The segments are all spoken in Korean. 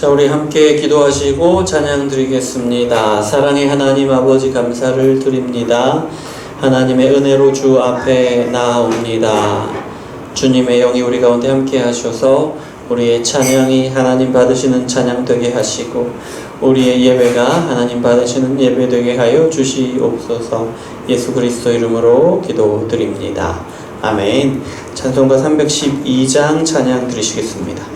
자, 우리 함께 기도하시고 찬양 드리겠습니다. 사랑의 하나님 아버지 감사를 드립니다. 하나님의 은혜로 주 앞에 나아옵니다. 주님의 영이 우리 가운데 함께 하셔서 우리의 찬양이 하나님 받으시는 찬양 되게 하시고 우리의 예배가 하나님 받으시는 예배 되게 하여 주시옵소서. 예수 그리스도 이름으로 기도드립니다. 아멘. 찬송가 312장 찬양 드리시겠습니다.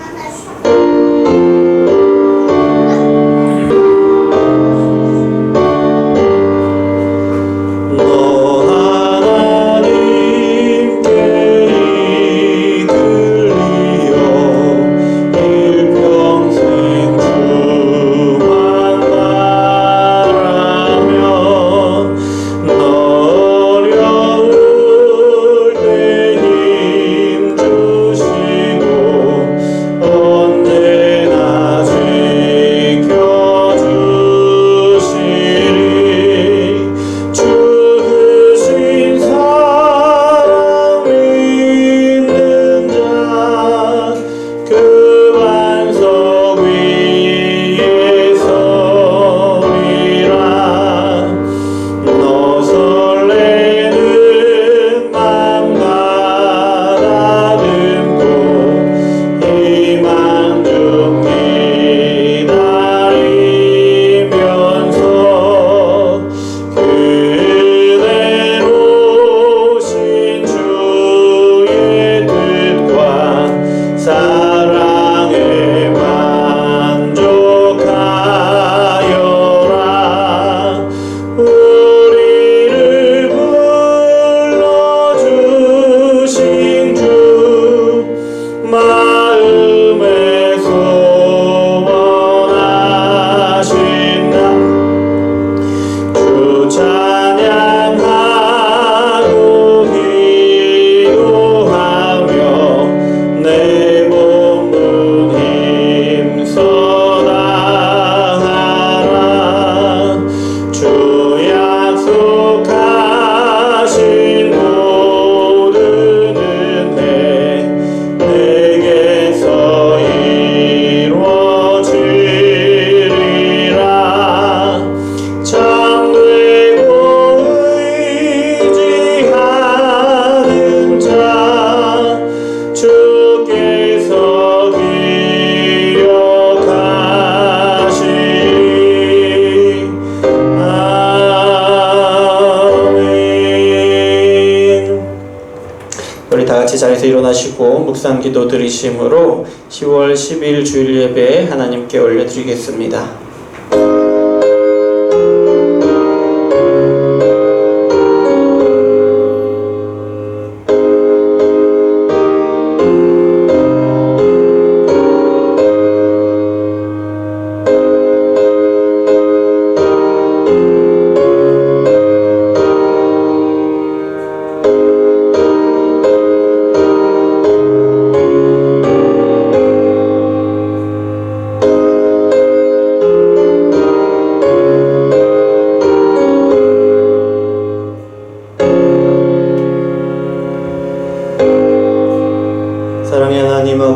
자리에서 일어나시고 묵상 기도 드리심으로 10월 10일 주일 예배 하나님께 올려드리겠습니다.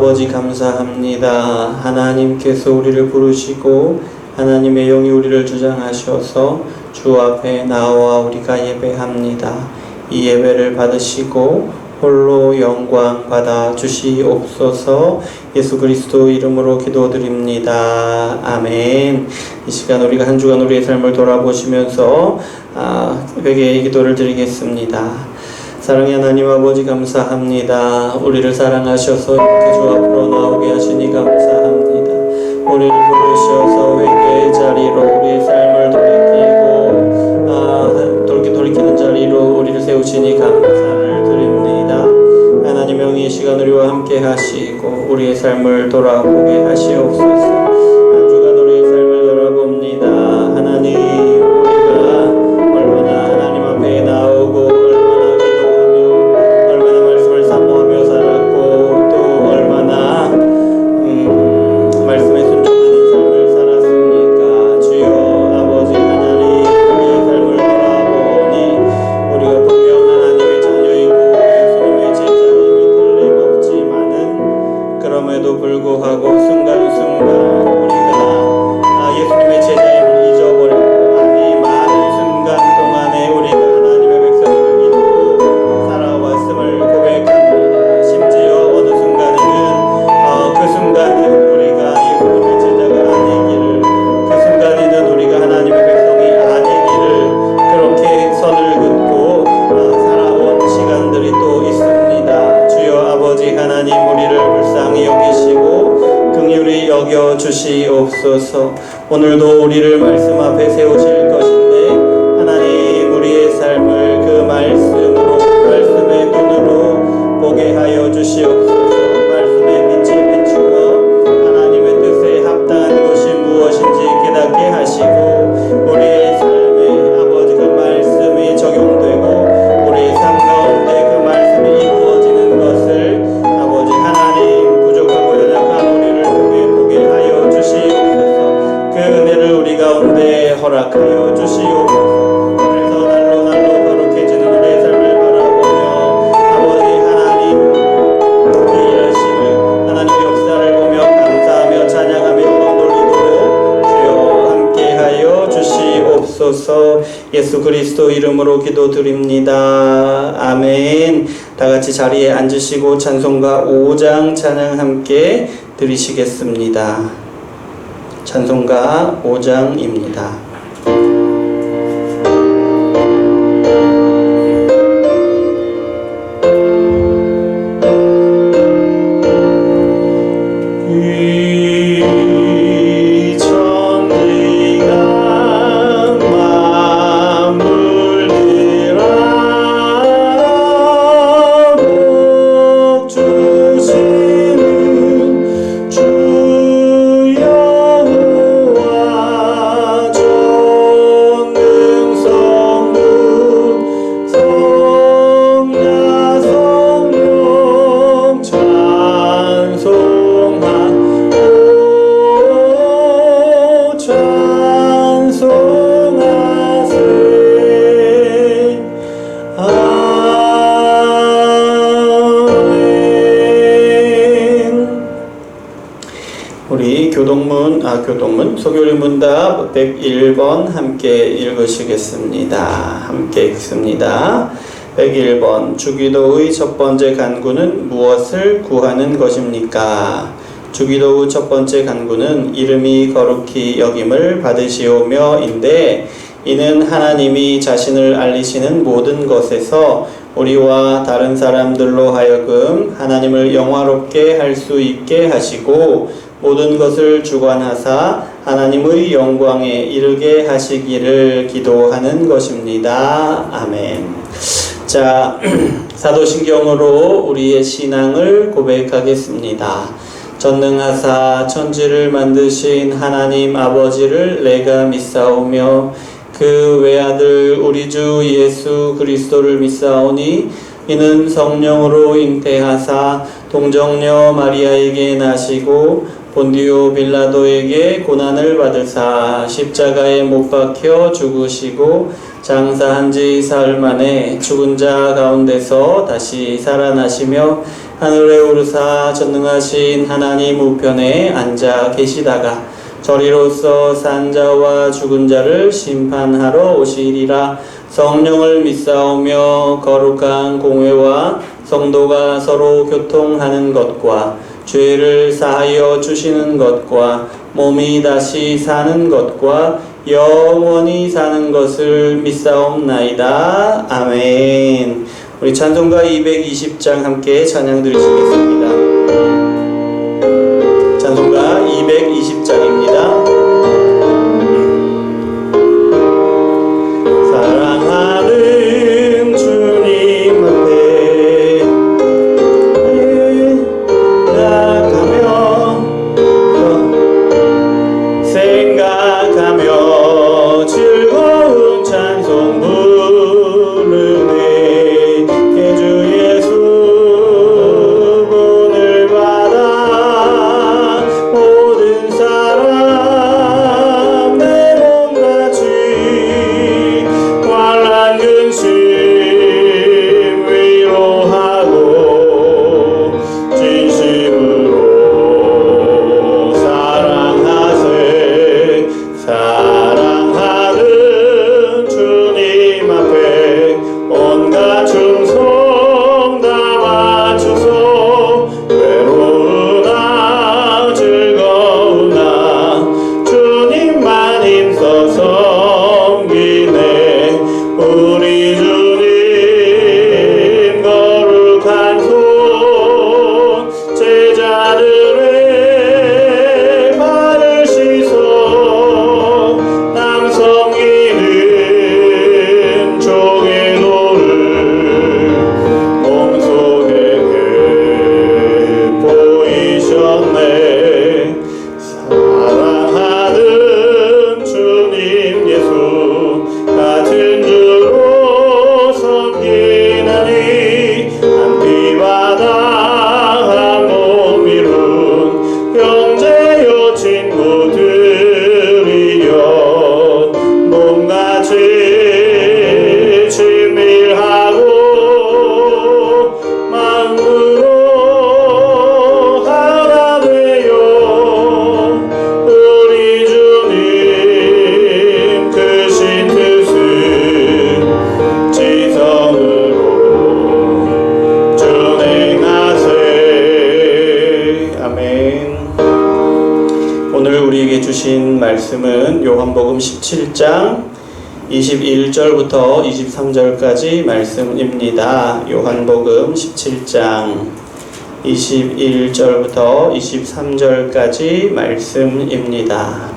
아버지 감사합니다. 하나님께서 우리를 부르시고 하나님의 영이 우리를 주장하셔서 주 앞에 나와 우리가 예배합니다. 이 예배를 받으시고 홀로 영광 받아 주시옵소서. 예수 그리스도 이름으로 기도드립니다. 아멘. 이 시간 우리가 한 주간 우리의 삶을 돌아보시면서 회개의 기도를 드리겠습니다. 사랑의 하나님 아버지 감사합니다. 우리를 사랑하셔서 이렇게 주 앞으로 나오게 하시니 감사합니다. 우리를 부르셔서 회개의 자리로 우리의 삶을 돌이키는 자리로 우리를 세우시니 감사를 드립니다. 하나님 영이 이 시간 우리와 함께 하시고 우리의 삶을 돌아보게 하시옵소서. 한 주간 우리의 삶을 돌아봅니다. 하나님, 우리가 얼마나 하나님 앞에 나오고 사모하며 살았고 또 얼마나 말씀에 순종하는 삶을 살았습니까? 주여 아버지 하나님, 우리의 삶을 돌아보니 우리가 분명 하나님의 자녀이고 예수님의 제자임이 틀림없지만은 그럼에도 불구하고 순간순간 오늘도 우리를 말씀 앞에 세우실 것인데 하나님 우리의 삶을 그 말씀으로 말씀의 눈으로 보게 하여 주시옵소서. 말씀의 빛에 비추어 하나님의 뜻에 합당한 것이 무엇인지 깨닫게 하시고 우리의 삶에 아버지가 말씀이 적용되고 우리의 삶 가운데 그 말씀이 이루어지는 것을 아버지 하나님 부족하고 연약한 우리를 보게 하여 주시옵소서. 그 은혜를 우리 가운데 허락하여 주시옵소서. 그래서 날로 거룩해지는 우리의 삶을 바라보며 아버지 하나님 그 일하심을 하나님의 역사를 보며 감사하며 찬양하며 영광 돌리도록 주여 함께하여 주시옵소서. 예수 그리스도 이름으로 기도드립니다. 아멘. 다같이 자리에 앉으시고 찬송가 5장 찬양 함께 드리시겠습니다. 찬송가 5장입니다. 우리 교동문 소교리 문답 101번 함께 읽으시겠습니다. 함께 읽습니다. 101번 주기도의 첫 번째 간구는 무엇을 구하는 것입니까? 주기도의 첫 번째 간구는 이름이 거룩히 여김을 받으시오며인데 이는 하나님이 자신을 알리시는 모든 것에서 우리와 다른 사람들로 하여금 하나님을 영화롭게 할 수 있게 하시고 모든 것을 주관하사 하나님의 영광에 이르게 하시기를 기도하는 것입니다. 아멘. 자, 사도신경으로 우리의 신앙을 고백하겠습니다. 전능하사 천지를 만드신 하나님 아버지를 내가 믿사오며 그 외아들 우리 주 예수 그리스도를 믿사오니 이는 성령으로 잉태하사 동정녀 마리아에게 나시고 본디오 빌라도에게 고난을 받으사 십자가에 못 박혀 죽으시고 장사한 지 사흘 만에 죽은 자 가운데서 다시 살아나시며 하늘에 오르사 전능하신 하나님 우편에 앉아 계시다가 저리로서 산 자와 죽은 자를 심판하러 오시리라. 성령을 믿사오며 거룩한 공회와 성도가 서로 교통하는 것과 죄를 사하여 주시는 것과 몸이 다시 사는 것과 영원히 사는 것을 믿사옵나이다. 아멘. 우리 찬송가 220장 함께 찬양 드리시겠습니다. 찬송가 220장입니다. 사랑하는 주님 앞에 나가며 생각하며 즐거운 찬송 부르네. 주 예수 읽은 말씀은 요한복음 17장 21절부터 23절까지 말씀입니다. 요한복음 17장 21절부터 23절까지 말씀입니다.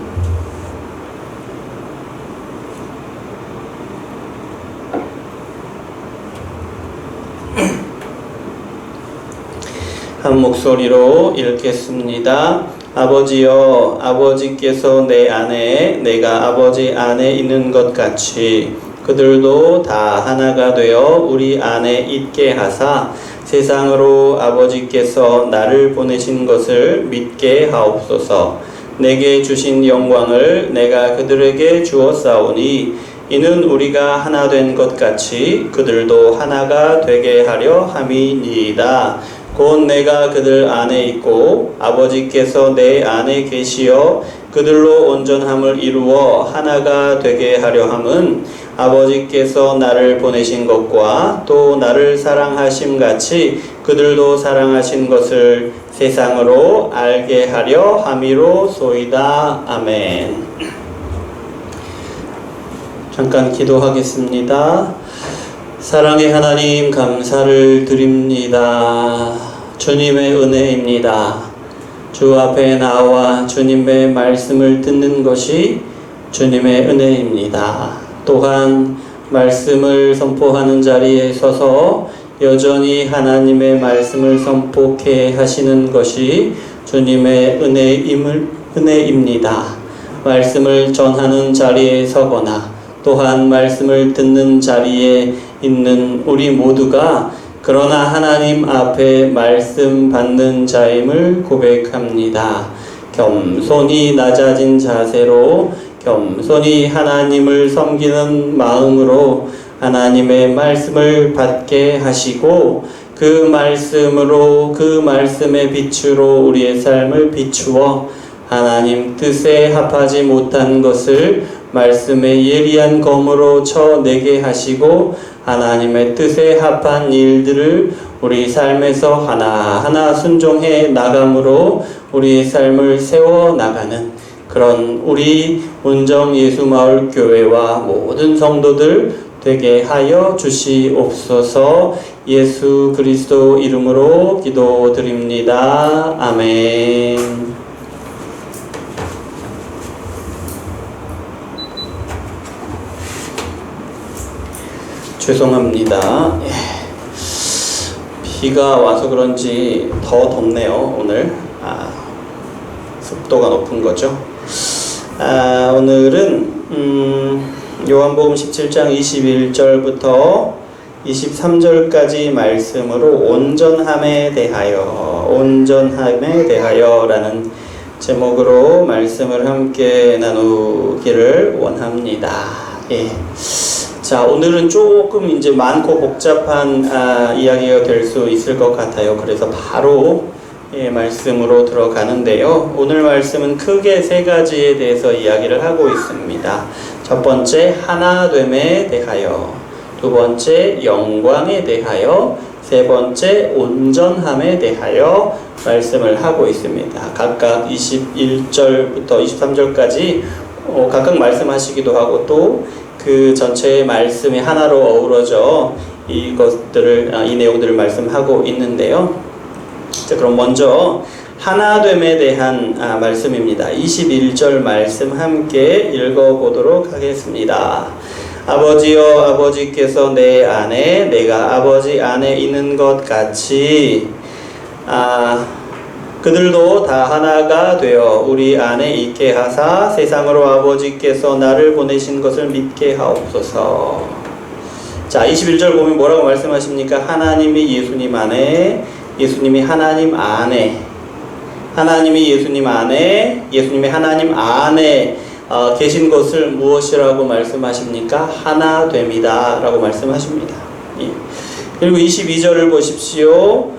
한 목소리로 읽겠습니다. 아버지여, 아버지께서 내 안에 내가 아버지 안에 있는 것 같이 그들도 다 하나가 되어 우리 안에 있게 하사 세상으로 아버지께서 나를 보내신 것을 믿게 하옵소서. 내게 주신 영광을 내가 그들에게 주었사오니 이는 우리가 하나 된 것 같이 그들도 하나가 되게 하려 함이니이다. 곧 내가 그들 안에 있고 아버지께서 내 안에 계시어 그들로 온전함을 이루어 하나가 되게 하려 함은 아버지께서 나를 보내신 것과 또 나를 사랑하심 같이 그들도 사랑하신 것을 세상으로 알게 하려 함이로소이다. 아멘. 잠깐 기도하겠습니다. 사랑의 하나님, 감사를 드립니다. 주님의 은혜입니다. 주 앞에 나와 주님의 말씀을 듣는 것이 주님의 은혜입니다. 또한 말씀을 선포하는 자리에 서서 여전히 하나님의 말씀을 선포케 하시는 것이 주님의 은혜입니다. 말씀을 전하는 자리에 서거나 또한 말씀을 듣는 자리에 있는 우리 모두가 그러나 하나님 앞에 말씀 받는 자임을 고백합니다. 겸손히 낮아진 자세로 겸손히 하나님을 섬기는 마음으로 하나님의 말씀을 받게 하시고 그 말씀으로 그 말씀의 빛으로 우리의 삶을 비추어 하나님 뜻에 합하지 못한 것을 말씀의 예리한 검으로 쳐내게 하시고 하나님의 뜻에 합한 일들을 우리 삶에서 하나하나 순종해 나감으로 우리의 삶을 세워나가는 그런 우리 운정 예수마을교회와 모든 성도들 되게 하여 주시옵소서. 예수 그리스도 이름으로 기도드립니다. 아멘. 죄송합니다. 비가 와서 그런지 더 덥네요. 오늘 습도가 높은 거죠. 오늘은 요한복음 17장 21절부터 23절까지 말씀으로 온전함에 대하여 라는 제목으로 말씀을 함께 나누기를 원합니다. 자, 오늘은 조금 이제 많고 복잡한 이야기가 될 수 있을 것 같아요. 그래서 바로 말씀으로 들어가는데요. 오늘 말씀은 크게 세 가지에 대해서 이야기를 하고 있습니다. 첫 번째, 하나됨에 대하여, 두 번째, 영광에 대하여, 세 번째, 온전함에 대하여 말씀을 하고 있습니다. 각각 21절부터 23절까지 각각 말씀하시기도 하고 또 그 전체의 말씀이 하나로 어우러져 이 내용들을 말씀하고 있는데요. 자, 그럼 먼저 하나됨에 대한 말씀입니다. 21절 말씀 함께 읽어보도록 하겠습니다. 아버지여, 아버지께서 내 안에 내가 아버지 안에 있는 것 같이 그들도 다 하나가 되어 우리 안에 있게 하사 세상으로 아버지께서 나를 보내신 것을 믿게 하옵소서. 자, 21절 보면 뭐라고 말씀하십니까? 하나님이 예수님 안에, 예수님이 하나님 안에, 하나님이 예수님 안에, 예수님이 하나님 안에 계신 것을 무엇이라고 말씀하십니까? 하나됩니다 라고 말씀하십니다. 그리고 22절을 보십시오.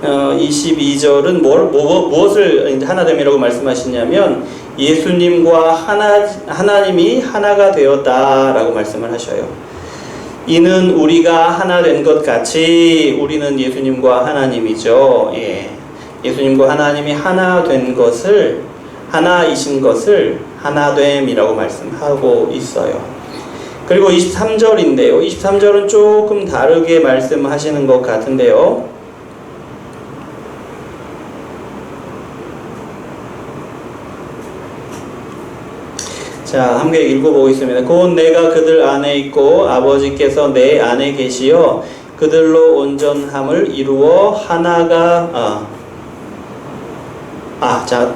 22절은 무엇을 하나됨이라고 말씀하시냐면 예수님과 하나님이 하나가 되었다라고 말씀을 하셔요. 이는 우리가 하나 된 것 같이, 우리는 예수님과 하나님이죠. 예수님과 하나님이 하나 된 것을 하나이신 것을 하나됨이라고 말씀하고 있어요. 그리고 23절인데요. 23절은 조금 다르게 말씀하시는 것 같은데요. 자, 함께 읽어보겠습니다. 곧 내가 그들 안에 있고 아버지께서 내 안에 계시어 그들로 온전함을 이루어 하나가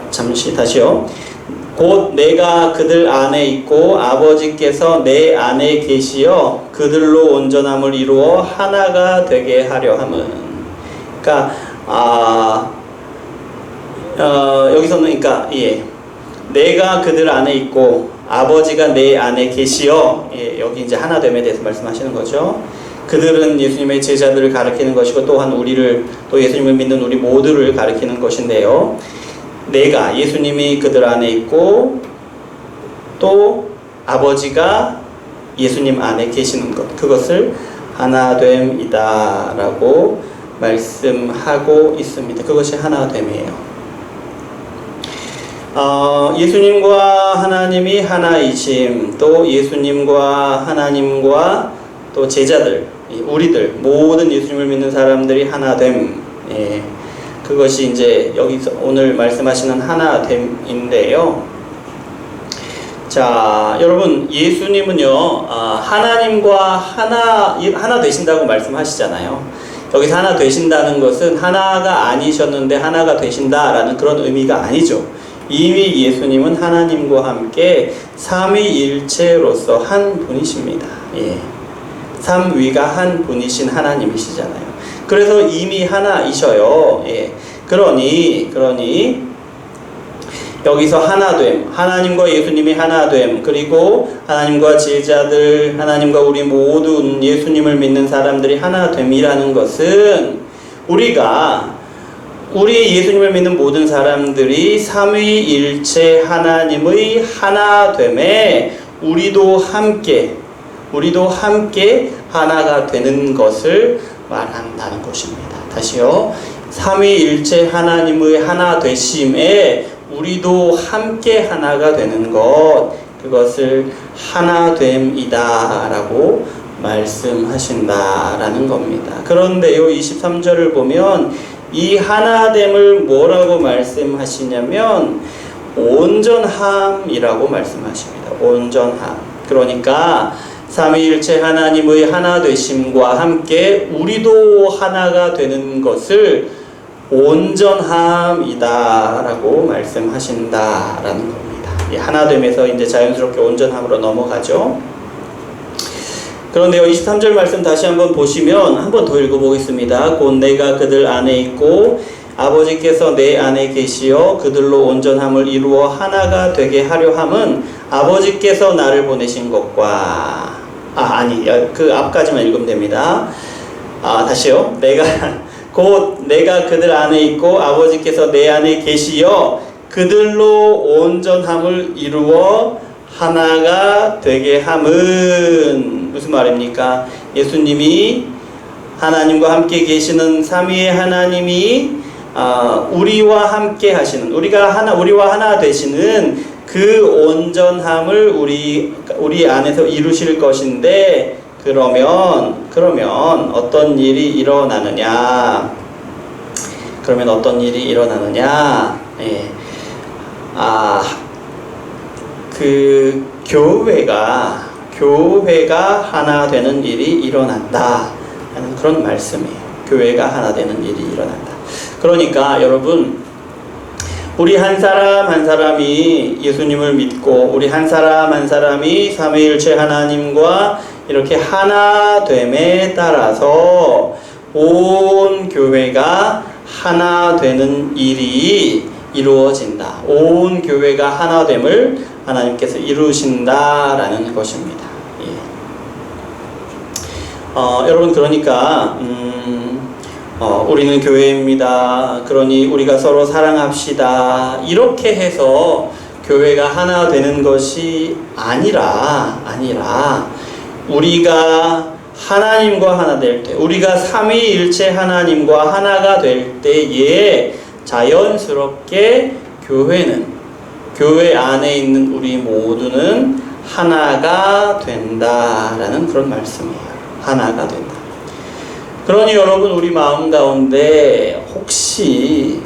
잠시 다시요. 곧 내가 그들 안에 있고 아버지께서 내 안에 계시어 그들로 온전함을 이루어 하나가 되게 하려 함은. 그러니까 여기서는 내가 그들 안에 있고 아버지가 내 안에 계시어, 여기 이제 하나됨에 대해서 말씀하시는 거죠. 그들은 예수님의 제자들을 가리키는 것이고 또한 우리를, 또 예수님을 믿는 우리 모두를 가리키는 것인데요. 내가, 예수님이 그들 안에 있고 또 아버지가 예수님 안에 계시는 것, 그것을 하나됨이다 라고 말씀하고 있습니다. 그것이 하나됨이에요. 예수님과 하나님이 하나이심, 또 예수님과 하나님과 또 제자들, 우리들 모든 예수님을 믿는 사람들이 하나됨, 그것이 이제 여기서 오늘 말씀하시는 하나됨인데요. 자, 여러분, 예수님은요 하나님과 하나 되신다고 말씀하시잖아요. 여기서 하나 되신다는 것은 하나가 아니셨는데 하나가 되신다라는 그런 의미가 아니죠. 이미 예수님은 하나님과 함께 삼위일체로서 한 분이십니다. 삼위가 한 분이신 하나님이시잖아요. 그래서 이미 하나이셔요. 그러니 여기서 하나됨, 하나님과 예수님이 하나됨, 그리고 하나님과 제자들, 하나님과 우리 모든 예수님을 믿는 사람들이 하나됨이라는 것은 우리 예수님을 믿는 모든 사람들이 삼위일체 하나님의 하나됨에 우리도 함께 하나가 되는 것을 말한다는 것입니다. 다시요. 삼위일체 하나님의 하나되심에 우리도 함께 하나가 되는 것, 그것을 하나됨이다 라고 말씀하신다라는 겁니다. 그런데요, 23절을 보면 이 하나됨을 뭐라고 말씀하시냐면 온전함이라고 말씀하십니다. 온전함. 그러니까 삼위일체 하나님의 하나되심과 함께 우리도 하나가 되는 것을 온전함이다 라고 말씀하신다라는 겁니다. 이 하나됨에서 이제 자연스럽게 온전함으로 넘어가죠. 그런데요, 23절 말씀 다시 한번 보시면 한번 더 읽어보겠습니다. 곧 내가 그들 안에 있고 아버지께서 내 안에 계시어 그들로 온전함을 이루어 하나가 되게 하려 함은 아버지께서 나를 보내신 것과 그 앞까지만 읽으면 됩니다. 다시요. 곧 내가 그들 안에 있고 아버지께서 내 안에 계시어 그들로 온전함을 이루어 하나가 되게 함은 무슨 말입니까? 예수님이 하나님과 함께 계시는 삼위의 하나님이 우리와 함께 하시는, 우리와 하나 되시는 그 온전함을 우리 안에서 이루실 것인데, 그러면 어떤 일이 일어나느냐? 그 교회가 하나 되는 일이 일어난다 하는 그런 말씀이에요. 교회가 하나 되는 일이 일어난다. 그러니까 여러분, 우리 한 사람 한 사람이 예수님을 믿고 우리 한 사람 한 사람이 삼위일체 하나님과 이렇게 하나됨에 따라서 온 교회가 하나 되는 일이 이루어진다. 온 교회가 하나됨을 하나님께서 이루신다라는 것입니다. 여러분, 그러니까 우리는 교회입니다. 그러니 우리가 서로 사랑합시다. 이렇게 해서 교회가 하나 되는 것이 아니라 우리가 하나님과 하나 될 때, 우리가 삼위일체 하나님과 하나가 될 때에 자연스럽게 교회는 교회 안에 있는 우리 모두는 하나가 된다라는 그런 말씀이에요. 하나가 된다. 그러니 여러분, 우리 마음 가운데 혹시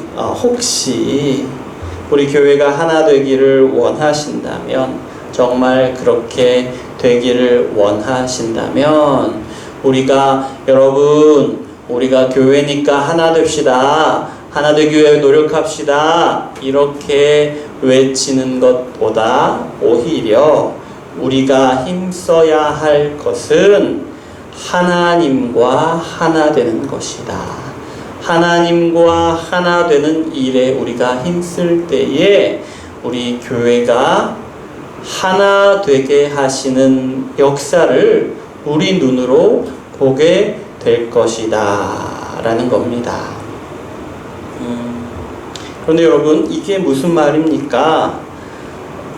우리 교회가 하나 되기를 원하신다면, 정말 그렇게 되기를 원하신다면, 우리가 교회니까 하나 됩시다, 하나 되기 위해 노력합시다, 이렇게 외치는 것보다 오히려 우리가 힘써야 할 것은 하나님과 하나 되는 것이다. 하나님과 하나 되는 일에 우리가 힘쓸 때에 우리 교회가 하나 되게 하시는 역사를 우리 눈으로 보게 될 것이다 라는 겁니다. 그런데 여러분, 이게 무슨 말입니까?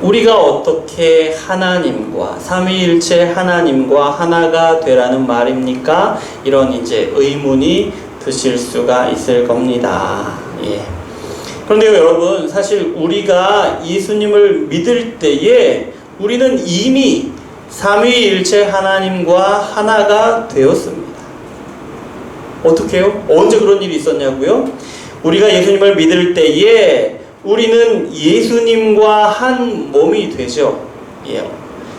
우리가 어떻게 하나님과, 삼위일체 하나님과 하나가 되라는 말입니까? 이런 이제 의문이 드실 수가 있을 겁니다. 예. 그런데 여러분, 사실 우리가 예수님을 믿을 때에 우리는 이미 삼위일체 하나님과 하나가 되었습니다. 어떻게 해요? 언제 그런 일이 있었냐고요? 우리가 예수님을 믿을 때에 우리는 예수님과 한 몸이 되죠.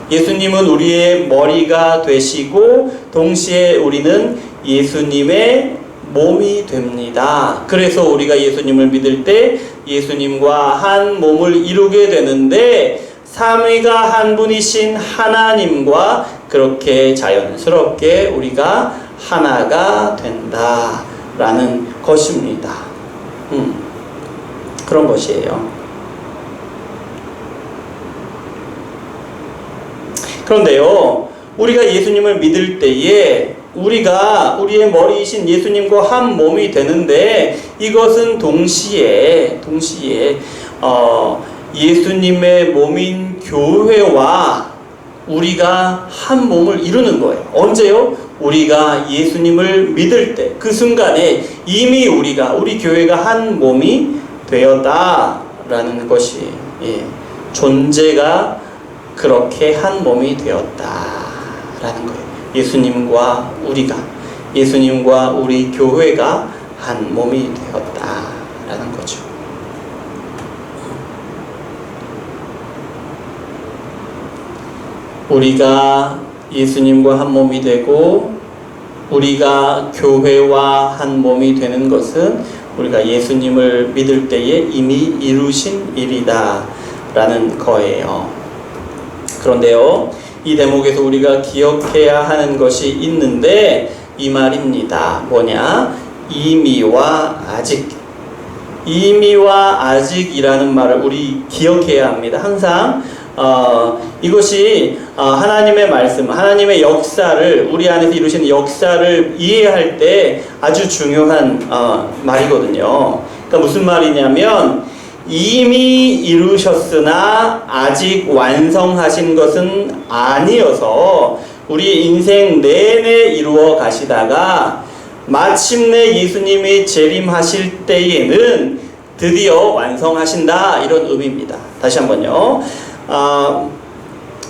예수님은 우리의 머리가 되시고 동시에 우리는 예수님의 몸이 됩니다. 그래서 우리가 예수님을 믿을 때 예수님과 한 몸을 이루게 되는데, 삼위가 한 분이신 하나님과 그렇게 자연스럽게 우리가 하나가 된다라는 것입니다. 그런 것이에요. 그런데요, 우리가 예수님을 믿을 때에 우리의 머리이신 예수님과 한 몸이 되는데, 이것은 동시에 예수님의 몸인 교회와 우리가 한 몸을 이루는 거예요. 언제요? 우리가 예수님을 믿을 때, 그 순간에 이미 우리 교회가 한 몸이 되었다라는 것이, 존재가 그렇게 한 몸이 되었다라는 거예요. 예수님과 우리 교회가 한 몸이 되었다라는 거죠. 우리가 예수님과 한 몸이 되고 우리가 교회와 한 몸이 되는 것은 우리가 예수님을 믿을 때에 이미 이루신 일이다 라는 거예요. 그런데요, 이 대목에서 우리가 기억해야 하는 것이 있는데, 이 말입니다. 뭐냐? 이미와 아직. 이미와 아직이라는 말을 우리 기억해야 합니다. 항상 이것이 하나님의 말씀, 하나님의 역사를, 우리 안에서 이루시는 역사를 이해할 때 아주 중요한 말이거든요. 그러니까 무슨 말이냐면, 이미 이루셨으나 아직 완성하신 것은 아니어서 우리 인생 내내 이루어 가시다가 마침내 예수님이 재림하실 때에는 드디어 완성하신다, 이런 의미입니다. 다시 한번요.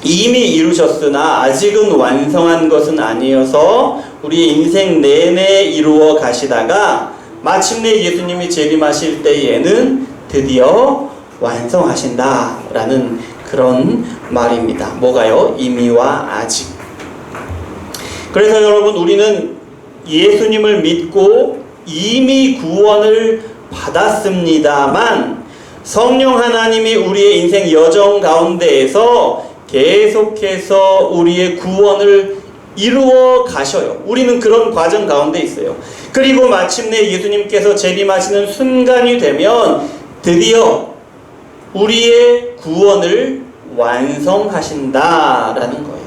이미 이루셨으나 아직은 완성한 것은 아니어서 우리 인생 내내 이루어 가시다가 마침내 예수님이 재림하실 때에는 드디어 완성하신다라는 그런 말입니다. 뭐가요? 이미와 아직. 그래서 여러분, 우리는 예수님을 믿고 이미 구원을 받았습니다만, 성령 하나님이 우리의 인생 여정 가운데에서 계속해서 우리의 구원을 이루어 가셔요. 우리는 그런 과정 가운데 있어요. 그리고 마침내 예수님께서 재림하시는 순간이 되면 드디어 우리의 구원을 완성하신다라는 거예요.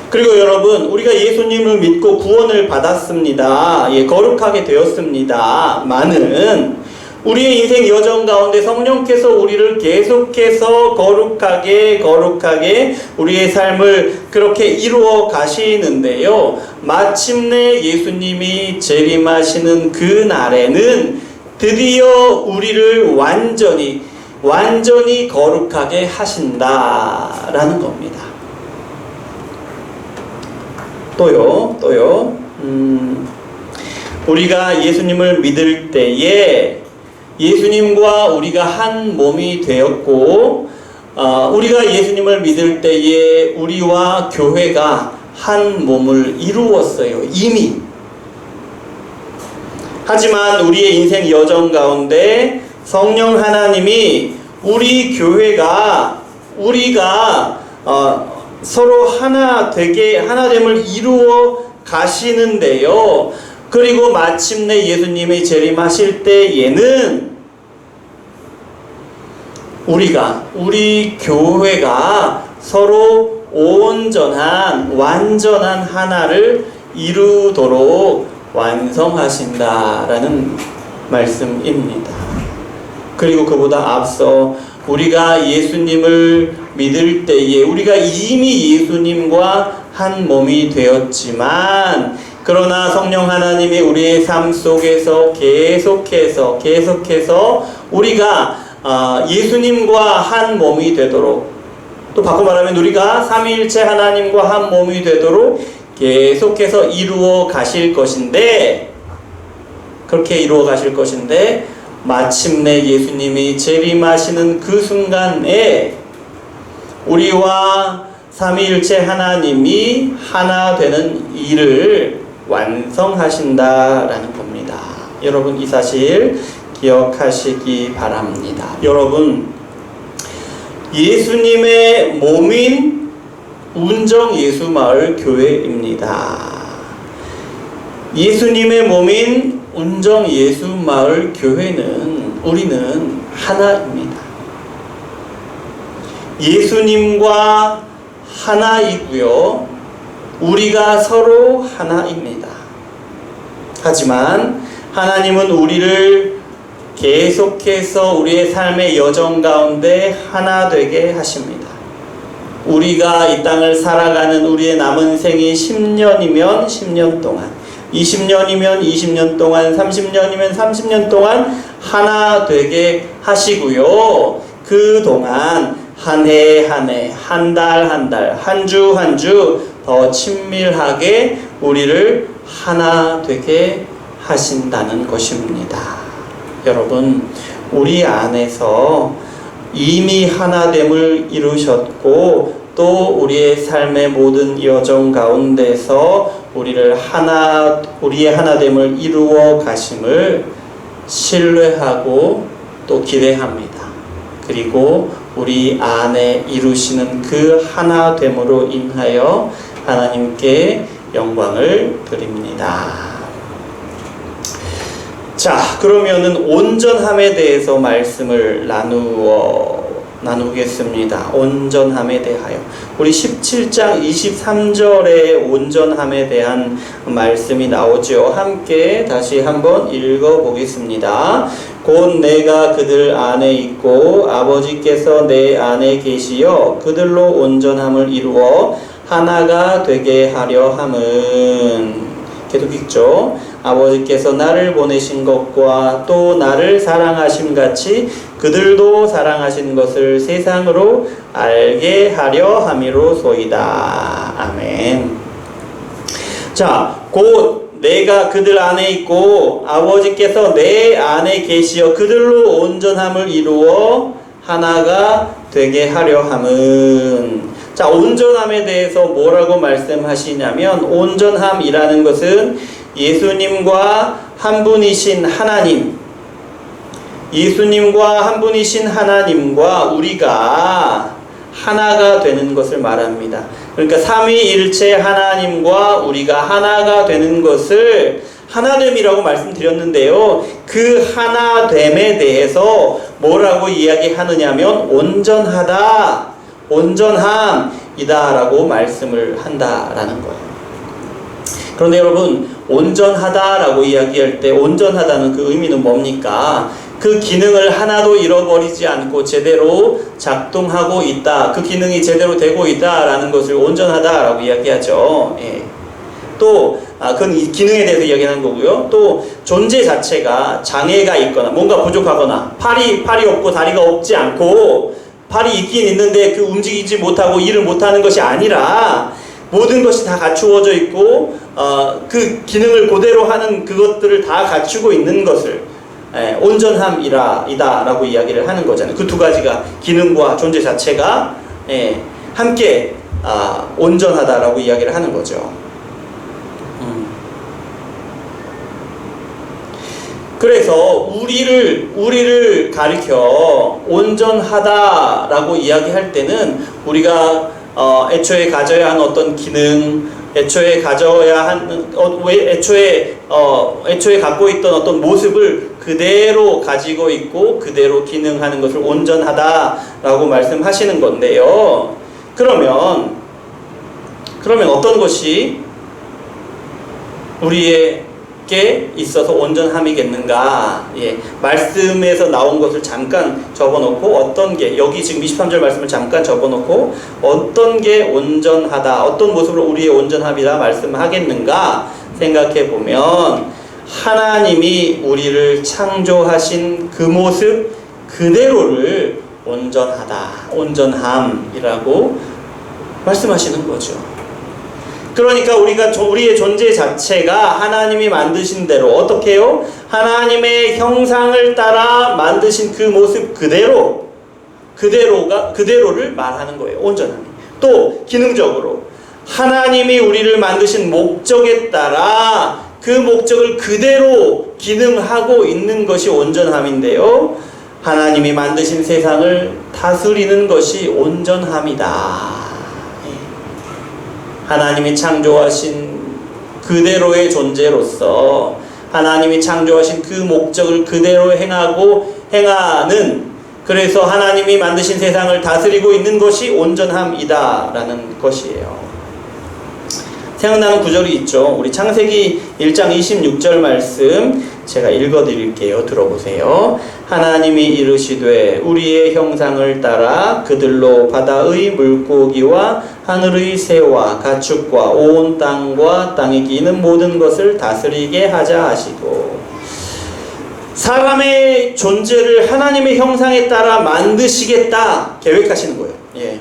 그리고 여러분, 우리가 예수님을 믿고 구원을 받았습니다. 거룩하게 되었습니다만은 우리의 인생 여정 가운데 성령께서 우리를 계속해서 거룩하게 우리의 삶을 그렇게 이루어 가시는데요. 마침내 예수님이 재림하시는 그 날에는 드디어 우리를 완전히 거룩하게 하신다라는 겁니다. 또요. 우리가 예수님을 믿을 때에 예수님과 우리가 한 몸이 되었고, 우리가 예수님을 믿을 때에 우리와 교회가 한 몸을 이루었어요. 이미. 하지만 우리의 인생 여정 가운데 성령 하나님이 우리 교회가 우리가 서로 하나됨을 이루어 가시는데요. 그리고 마침내 예수님이 재림하실 때에는 우리 교회가 서로 완전한 하나를 이루도록 완성하신다라는 말씀입니다. 그리고 그보다 앞서 우리가 예수님을 믿을 때에 우리가 이미 예수님과 한 몸이 되었지만, 그러나 성령 하나님이 우리의 삶 속에서 계속해서 우리가 예수님과 한 몸이 되도록, 또 바꿔 말하면 우리가 삼위일체 하나님과 한 몸이 되도록 계속해서 이루어 가실 것인데, 그렇게 이루어 가실 것인데, 마침내 예수님이 재림하시는 그 순간에 우리와 삼위일체 하나님이 하나 되는 일을 완성하신다라는 겁니다. 여러분, 이 사실 기억하시기 바랍니다. 여러분, 예수님의 몸인 운정예수마을교회입니다. 예수님의 몸인 운정예수마을교회는 우리는 하나입니다. 예수님과 하나이고요. 우리가 서로 하나입니다. 하지만 하나님은 우리를 계속해서 우리의 삶의 여정 가운데 하나 되게 하십니다. 우리가 이 땅을 살아가는 우리의 남은 생이 10년이면 10년 동안, 20년이면 20년 동안, 30년이면 30년 동안 하나 되게 하시고요. 그 동안 한 해 한 해, 한 달 한 달, 한 주 한 주 더 친밀하게 우리를 하나 되게 하신다는 것입니다. 여러분, 우리 안에서 이미 하나됨을 이루셨고, 또 우리의 삶의 모든 여정 가운데서 우리의 하나됨을 이루어 가심을 신뢰하고 또 기대합니다. 그리고 우리 안에 이루시는 그 하나됨으로 인하여 하나님께 영광을 드립니다. 자, 그러면은 온전함에 대해서 말씀을 나누겠습니다. 온전함에 대하여. 우리 17장 23절에 온전함에 대한 말씀이 나오죠. 함께 다시 한번 읽어보겠습니다. 곧 내가 그들 안에 있고 아버지께서 내 안에 계시어 그들로 온전함을 이루어 하나가 되게 하려 함은. 계속 읽죠. 아버지께서 나를 보내신 것과 또 나를 사랑하심 같이 그들도 사랑하신 것을 세상으로 알게 하려 함이로소이다. 아멘. 자, 곧 내가 그들 안에 있고 아버지께서 내 안에 계시어 그들로 온전함을 이루어 하나가 되게 하려 함은. 자, 온전함에 대해서 뭐라고 말씀하시냐면, 온전함이라는 것은 예수님과 한 분이신 하나님과 우리가 하나가 되는 것을 말합니다. 그러니까 삼위일체 하나님과 우리가 하나가 되는 것을 하나됨이라고 말씀드렸는데요. 그 하나됨에 대해서 뭐라고 이야기하느냐면 온전함이다라고 말씀을 한다라는 거예요. 그런데 여러분, 온전하다라고 이야기할 때 온전하다는 그 의미는 뭡니까? 그 기능을 하나도 잃어버리지 않고 제대로 작동하고 있다. 그 기능이 제대로 되고 있다라는 것을 온전하다라고 이야기하죠. 예. 또 그건 이 기능에 대해서 이야기하는 거고요. 또 존재 자체가 장애가 있거나 뭔가 부족하거나 팔이 없고 다리가 없지 않고 팔이 있긴 있는데 그 움직이지 못하고 일을 못하는 것이 아니라 모든 것이 다 갖추어져 있고 그 기능을 그대로 하는 그것들을 다 갖추고 있는 것을 온전함이다라고 이야기를 하는 거잖아요. 그 두 가지가 기능과 존재 자체가 함께 온전하다라고 이야기를 하는 거죠. 그래서 우리를 가리켜 온전하다라고 이야기할 때는 우리가 애초에 가져야 하는 어떤 기능, 애초에 갖고 있던 어떤 모습을 그대로 가지고 있고 그대로 기능하는 것을 온전하다라고 말씀하시는 건데요. 그러면 어떤 것이 우리에게 있어서 온전함이겠는가? 예, 말씀에서 나온 것을 잠깐 접어놓고 어떤 게 여기 지금 23절 말씀을 잠깐 접어놓고 어떤 게 온전하다, 어떤 모습으로 우리의 온전함이라 말씀하겠는가 생각해 보면 하나님이 우리를 창조하신 그 모습 그대로를 온전함이라고 말씀하시는 거죠. 그러니까 우리의 존재 자체가 하나님이 만드신 대로 어떻게 해요? 하나님의 형상을 따라 만드신 그 모습 그대로를 말하는 거예요. 온전함이. 또 기능적으로 하나님이 우리를 만드신 목적에 따라 그 목적을 그대로 기능하고 있는 것이 온전함인데요. 하나님이 만드신 세상을 다스리는 것이 온전함이다. 하나님이 창조하신 그대로의 존재로서 하나님이 창조하신 그 목적을 그대로 행하는 그래서 하나님이 만드신 세상을 다스리고 있는 것이 온전함이다라는 것이에요. 생각나는 구절이 있죠. 우리 창세기 1장 26절 말씀 제가 읽어드릴게요. 들어보세요. 하나님이 이르시되 우리의 형상을 따라 그들로 바다의 물고기와 하늘의 새와 가축과 온 땅과 땅에 기는 모든 것을 다스리게 하자 하시고 사람의 존재를 하나님의 형상에 따라 만드시겠다 계획하시는 거예요. 예.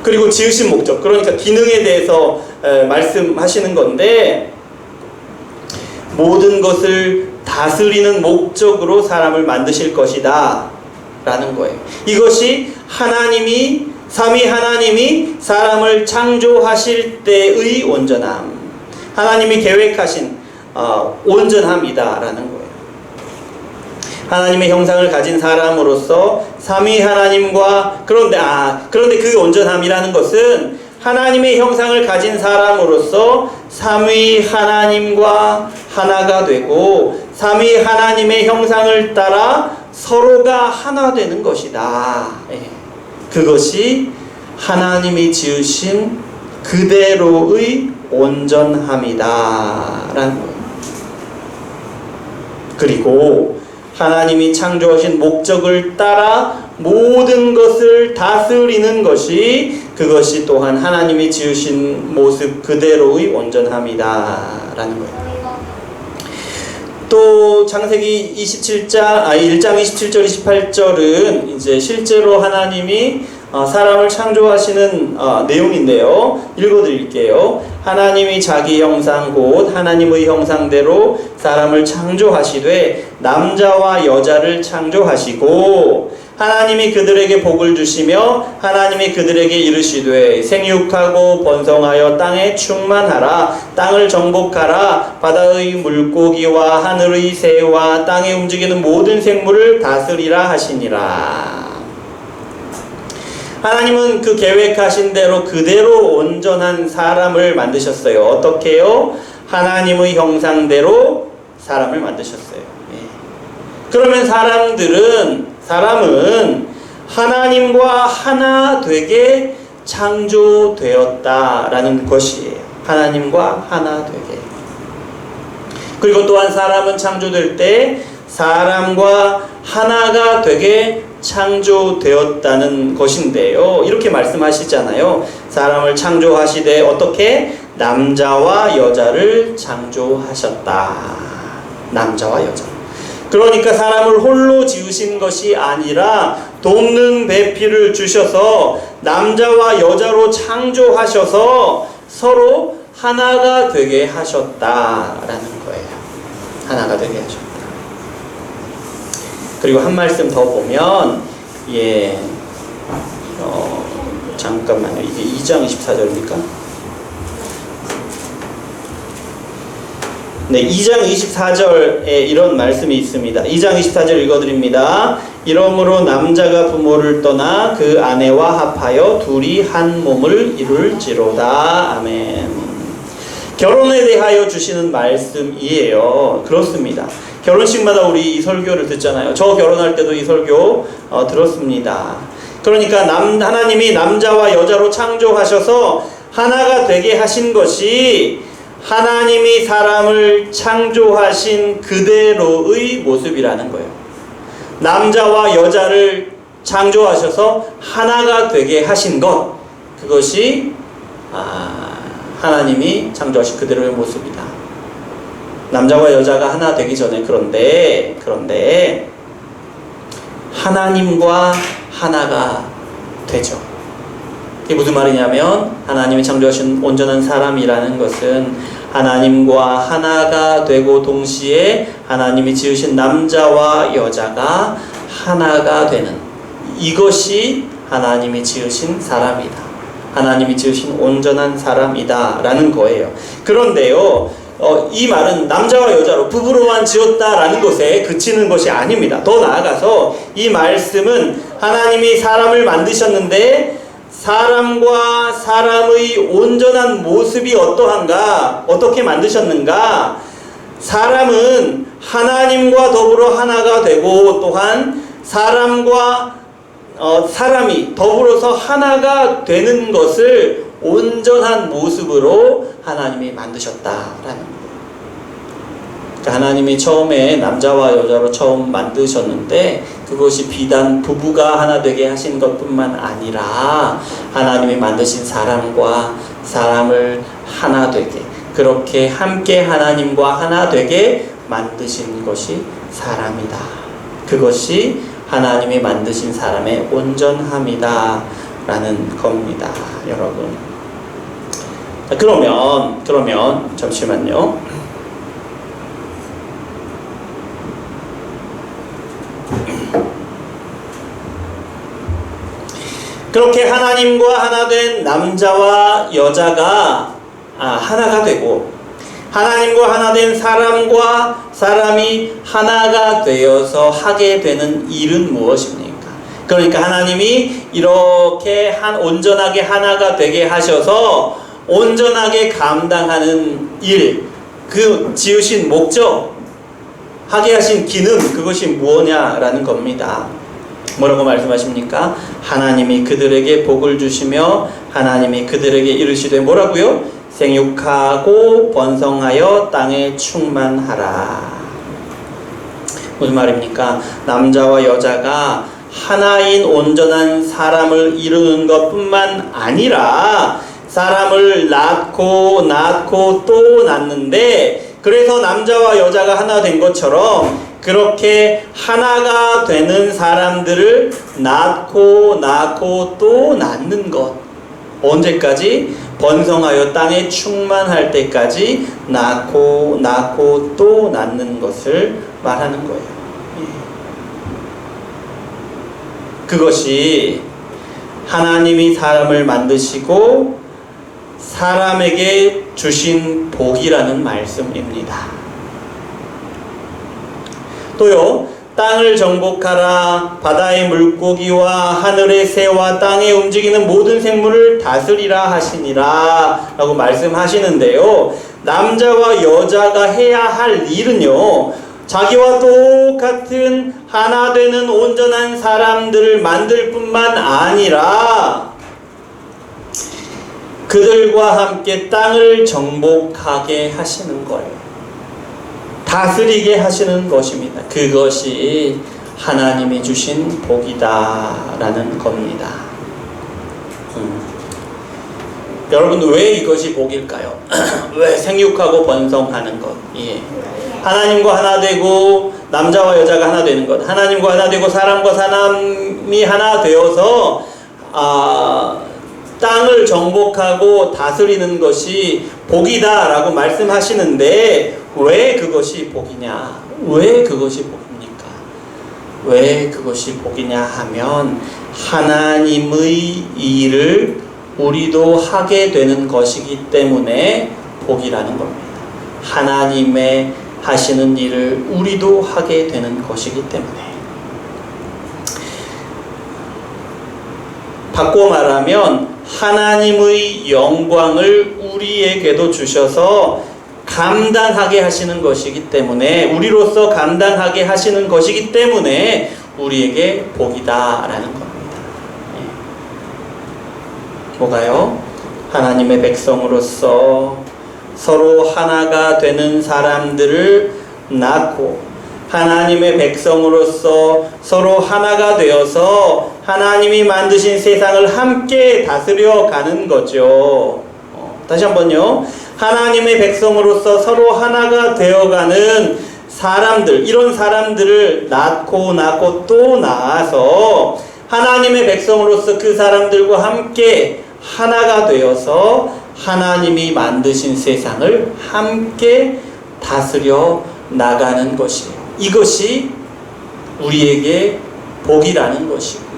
그리고 지으신 목적, 그러니까 기능에 대해서 말씀하시는 건데 모든 것을 다스리는 목적으로 사람을 만드실 것이다 라는 거예요. 이것이 삼위 하나님이 사람을 창조하실 때의 온전함, 하나님이 계획하신 온전함이다 라는 거예요. 하나님의 형상을 가진 사람으로서 삼위 하나님과 그런데 그 온전함이라는 것은 하나님의 형상을 가진 사람으로서 삼위 하나님과 하나가 되고 삼위 하나님의 형상을 따라 서로가 하나 되는 것이다. 그것이 하나님이 지으신 그대로의 온전함이다 라는 거예요. 그리고 하나님이 창조하신 목적을 따라 모든 것을 다스리는 그것이 또한 하나님이 지으신 모습 그대로의 온전함이다 라는 거예요. 또 창세기 1장 27절 28절은 이제 실제로 하나님이 사람을 창조하시는 내용인데요. 읽어드릴게요. 하나님이 자기 형상 곧 하나님의 형상대로 사람을 창조하시되 남자와 여자를 창조하시고 하나님이 그들에게 복을 주시며 하나님이 그들에게 이르시되 생육하고 번성하여 땅에 충만하라 땅을 정복하라 바다의 물고기와 하늘의 새와 땅에 움직이는 모든 생물을 다스리라 하시니라. 하나님은 그 계획하신 대로 그대로 온전한 사람을 만드셨어요. 어떻게요? 하나님의 형상대로 사람을 만드셨어요. 그러면 사람은 하나님과 하나 되게 창조되었다라는 것이에요. 하나님과 하나 되게. 그리고 또한 사람은 창조될 때 사람과 하나가 되게 창조되었다는 것인데요. 이렇게 말씀하시잖아요. 사람을 창조하시되 어떻게? 남자와 여자를 창조하셨다. 남자와 여자. 그러니까 사람을 홀로 지으신 것이 아니라 동능배필을 주셔서 남자와 여자로 창조하셔서 서로 하나가 되게 하셨다라는 거예요. 하나가 되게 하셨다. 그리고 한 말씀 더 보면, 잠깐만요. 이게 2장 24절입니까? 네, 2장 24절에 이런 말씀이 있습니다. 2장 24절 읽어드립니다. 이러므로 남자가 부모를 떠나 그 아내와 합하여 둘이 한 몸을 이룰지로다. 아멘. 결혼에 대하여 주시는 말씀이에요. 그렇습니다. 결혼식마다 우리 이 설교를 듣잖아요. 저 결혼할 때도 이 설교 들었습니다. 그러니까 하나님이 남자와 여자로 창조하셔서 하나가 되게 하신 것이 하나님이 사람을 창조하신 그대로의 모습이라는 거예요. 남자와 여자를 창조하셔서 하나가 되게 하신 것, 그것이 하나님이 창조하신 그대로의 모습이다. 남자와 여자가 하나 되기 전에 그런데 하나님과 하나가 되죠. 이게 무슨 말이냐면 하나님이 창조하신 온전한 사람이라는 것은 하나님과 하나가 되고 동시에 하나님이 지으신 남자와 여자가 하나가 되는, 이것이 하나님이 지으신 사람이다. 하나님이 지으신 온전한 사람이다 라는 거예요. 그런데요, 이 말은 남자와 여자로 부부로만 지었다라는 것에 그치는 것이 아닙니다. 더 나아가서 이 말씀은 하나님이 사람을 만드셨는데 사람과 사람의 온전한 모습이 어떠한가, 어떻게 만드셨는가. 사람은 하나님과 더불어 하나가 되고 또한 사람이 더불어서 하나가 되는 것을 온전한 모습으로 하나님이 만드셨다라는 거예요. 그러니까 하나님이 처음에 남자와 여자로 처음 만드셨는데 그것이 비단 부부가 하나 되게 하신 것뿐만 아니라 하나님이 만드신 사람과 사람을 하나 되게, 그렇게 함께 하나님과 하나 되게 만드신 것이 사람이다. 그것이 하나님이 만드신 사람의 온전함이다 라는 겁니다, 여러분. 그러면 잠시만요. 그렇게 하나님과 하나 된 남자와 여자가 하나가 되고 하나님과 하나 된 사람과 사람이 하나가 되어서 하게 되는 일은 무엇입니까? 그러니까 하나님이 이렇게 온전하게 하나가 되게 하셔서 온전하게 감당하는 일, 그 지으신 목적, 하게 하신 기능, 그것이 무엇냐라는 겁니다. 뭐라고 말씀하십니까? 하나님이 그들에게 복을 주시며 하나님이 그들에게 이르시되 뭐라고요? 생육하고 번성하여 땅에 충만하라. 무슨 말입니까? 남자와 여자가 하나인 온전한 사람을 이루는 것뿐만 아니라 사람을 낳고 또 낳는데, 그래서 남자와 여자가 하나 된 것처럼 그렇게 하나가 되는 사람들을 낳고 또 낳는 것. 언제까지? 번성하여 땅에 충만할 때까지 낳고 또 낳는 것을 말하는 거예요. 그것이 하나님이 사람을 만드시고 사람에게 주신 복이라는 말씀입니다. 또요, 땅을 정복하라, 바다의 물고기와 하늘의 새와 땅에 움직이는 모든 생물을 다스리라 하시니라 라고 말씀하시는데요, 남자와 여자가 해야 할 일은요, 자기와 똑같은 하나 되는 온전한 사람들을 만들 뿐만 아니라 그들과 함께 땅을 정복하게 하시는 거예요. 다스리게 하시는 것입니다. 그것이 하나님이 주신 복이다라는 겁니다. 여러분, 왜 이것이 복일까요? 왜 생육하고 번성하는 것? 예. 하나님과 하나 되고 남자와 여자가 하나 되는 것, 하나님과 하나 되고 사람과 사람이 하나 되어서 땅을 정복하고 다스리는 것이 복이다 라고 말씀하시는데, 왜 그것이 복이냐? 왜 그것이 복입니까? 왜 그것이 복이냐 하면, 하나님의 일을 우리도 하게 되는 것이기 때문에 복이라는 겁니다. 하나님의 하시는 일을 우리도 하게 되는 것이기 때문에. 바꿔 말하면 하나님의 영광을 우리에게도 주셔서 감당하게 하시는 것이기 때문에, 우리로서 감당하게 하시는 것이기 때문에 우리에게 복이다라는 겁니다. 뭐가요? 하나님의 백성으로서 서로 하나가 되는 사람들을 낳고, 하나님의 백성으로서 서로 하나가 되어서 하나님이 만드신 세상을 함께 다스려 가는 거죠. 다시 한번요. 하나님의 백성으로서 서로 하나가 되어가는 사람들, 이런 사람들을 낳고 또 낳아서 하나님의 백성으로서 그 사람들과 함께 하나가 되어서 하나님이 만드신 세상을 함께 다스려 나가는 것이에요. 이것이 우리에게 복이라는 것이고요.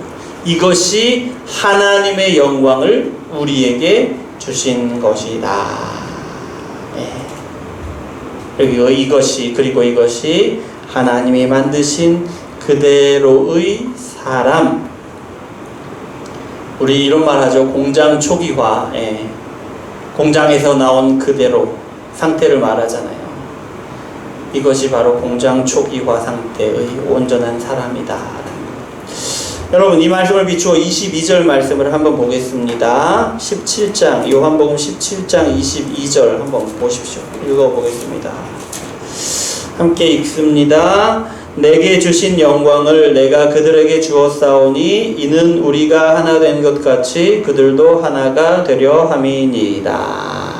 이것이 하나님의 영광을 우리에게 주신 것이다. 그리고 이것이 하나님이 만드신 그대로의 사람. 우리 이런 말 하죠. 공장 초기화. 공장에서 나온 그대로 상태를 말하잖아요. 이것이 바로 공장 초기화 상태의 온전한 사람이다. 여러분, 이 말씀을 비추어 22절 말씀을 한번 보겠습니다. 17장, 요한복음 17장 22절 한번 보십시오. 읽어보겠습니다. 함께 읽습니다. 내게 주신 영광을 내가 그들에게 주었사오니 이는 우리가 하나 된 것 같이 그들도 하나가 되려 함이니이다.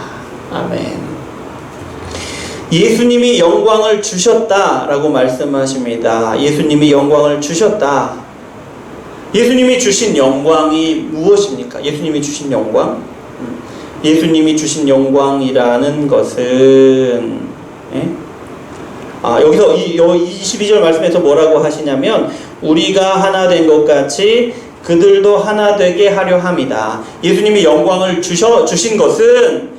아멘. 예수님이 영광을 주셨다라고 말씀하십니다. 예수님이 영광을 주셨다. 예수님이 주신 영광이 무엇입니까? 예수님이 주신 영광? 예수님이 주신 영광이라는 것은 여기서 22절 말씀에서 뭐라고 하시냐면, 우리가 하나 된 것 같이 그들도 하나 되게 하려 함이다. 예수님이 영광을 주신 것은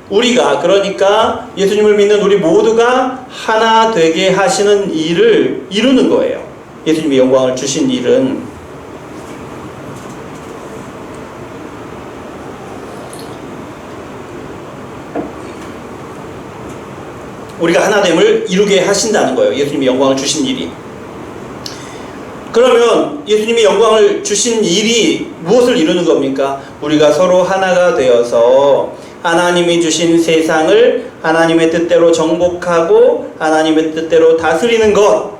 우리가, 그러니까 예수님을 믿는 우리 모두가 하나 되게 하시는 일을 이루는 거예요. 예수님이 영광을 주신 일은 우리가 하나됨을 이루게 하신다는 거예요. 예수님이 영광을 주신 일이. 그러면 예수님이 영광을 주신 일이 무엇을 이루는 겁니까? 우리가 서로 하나가 되어서 하나님이 주신 세상을 하나님의 뜻대로 정복하고 하나님의 뜻대로 다스리는 것.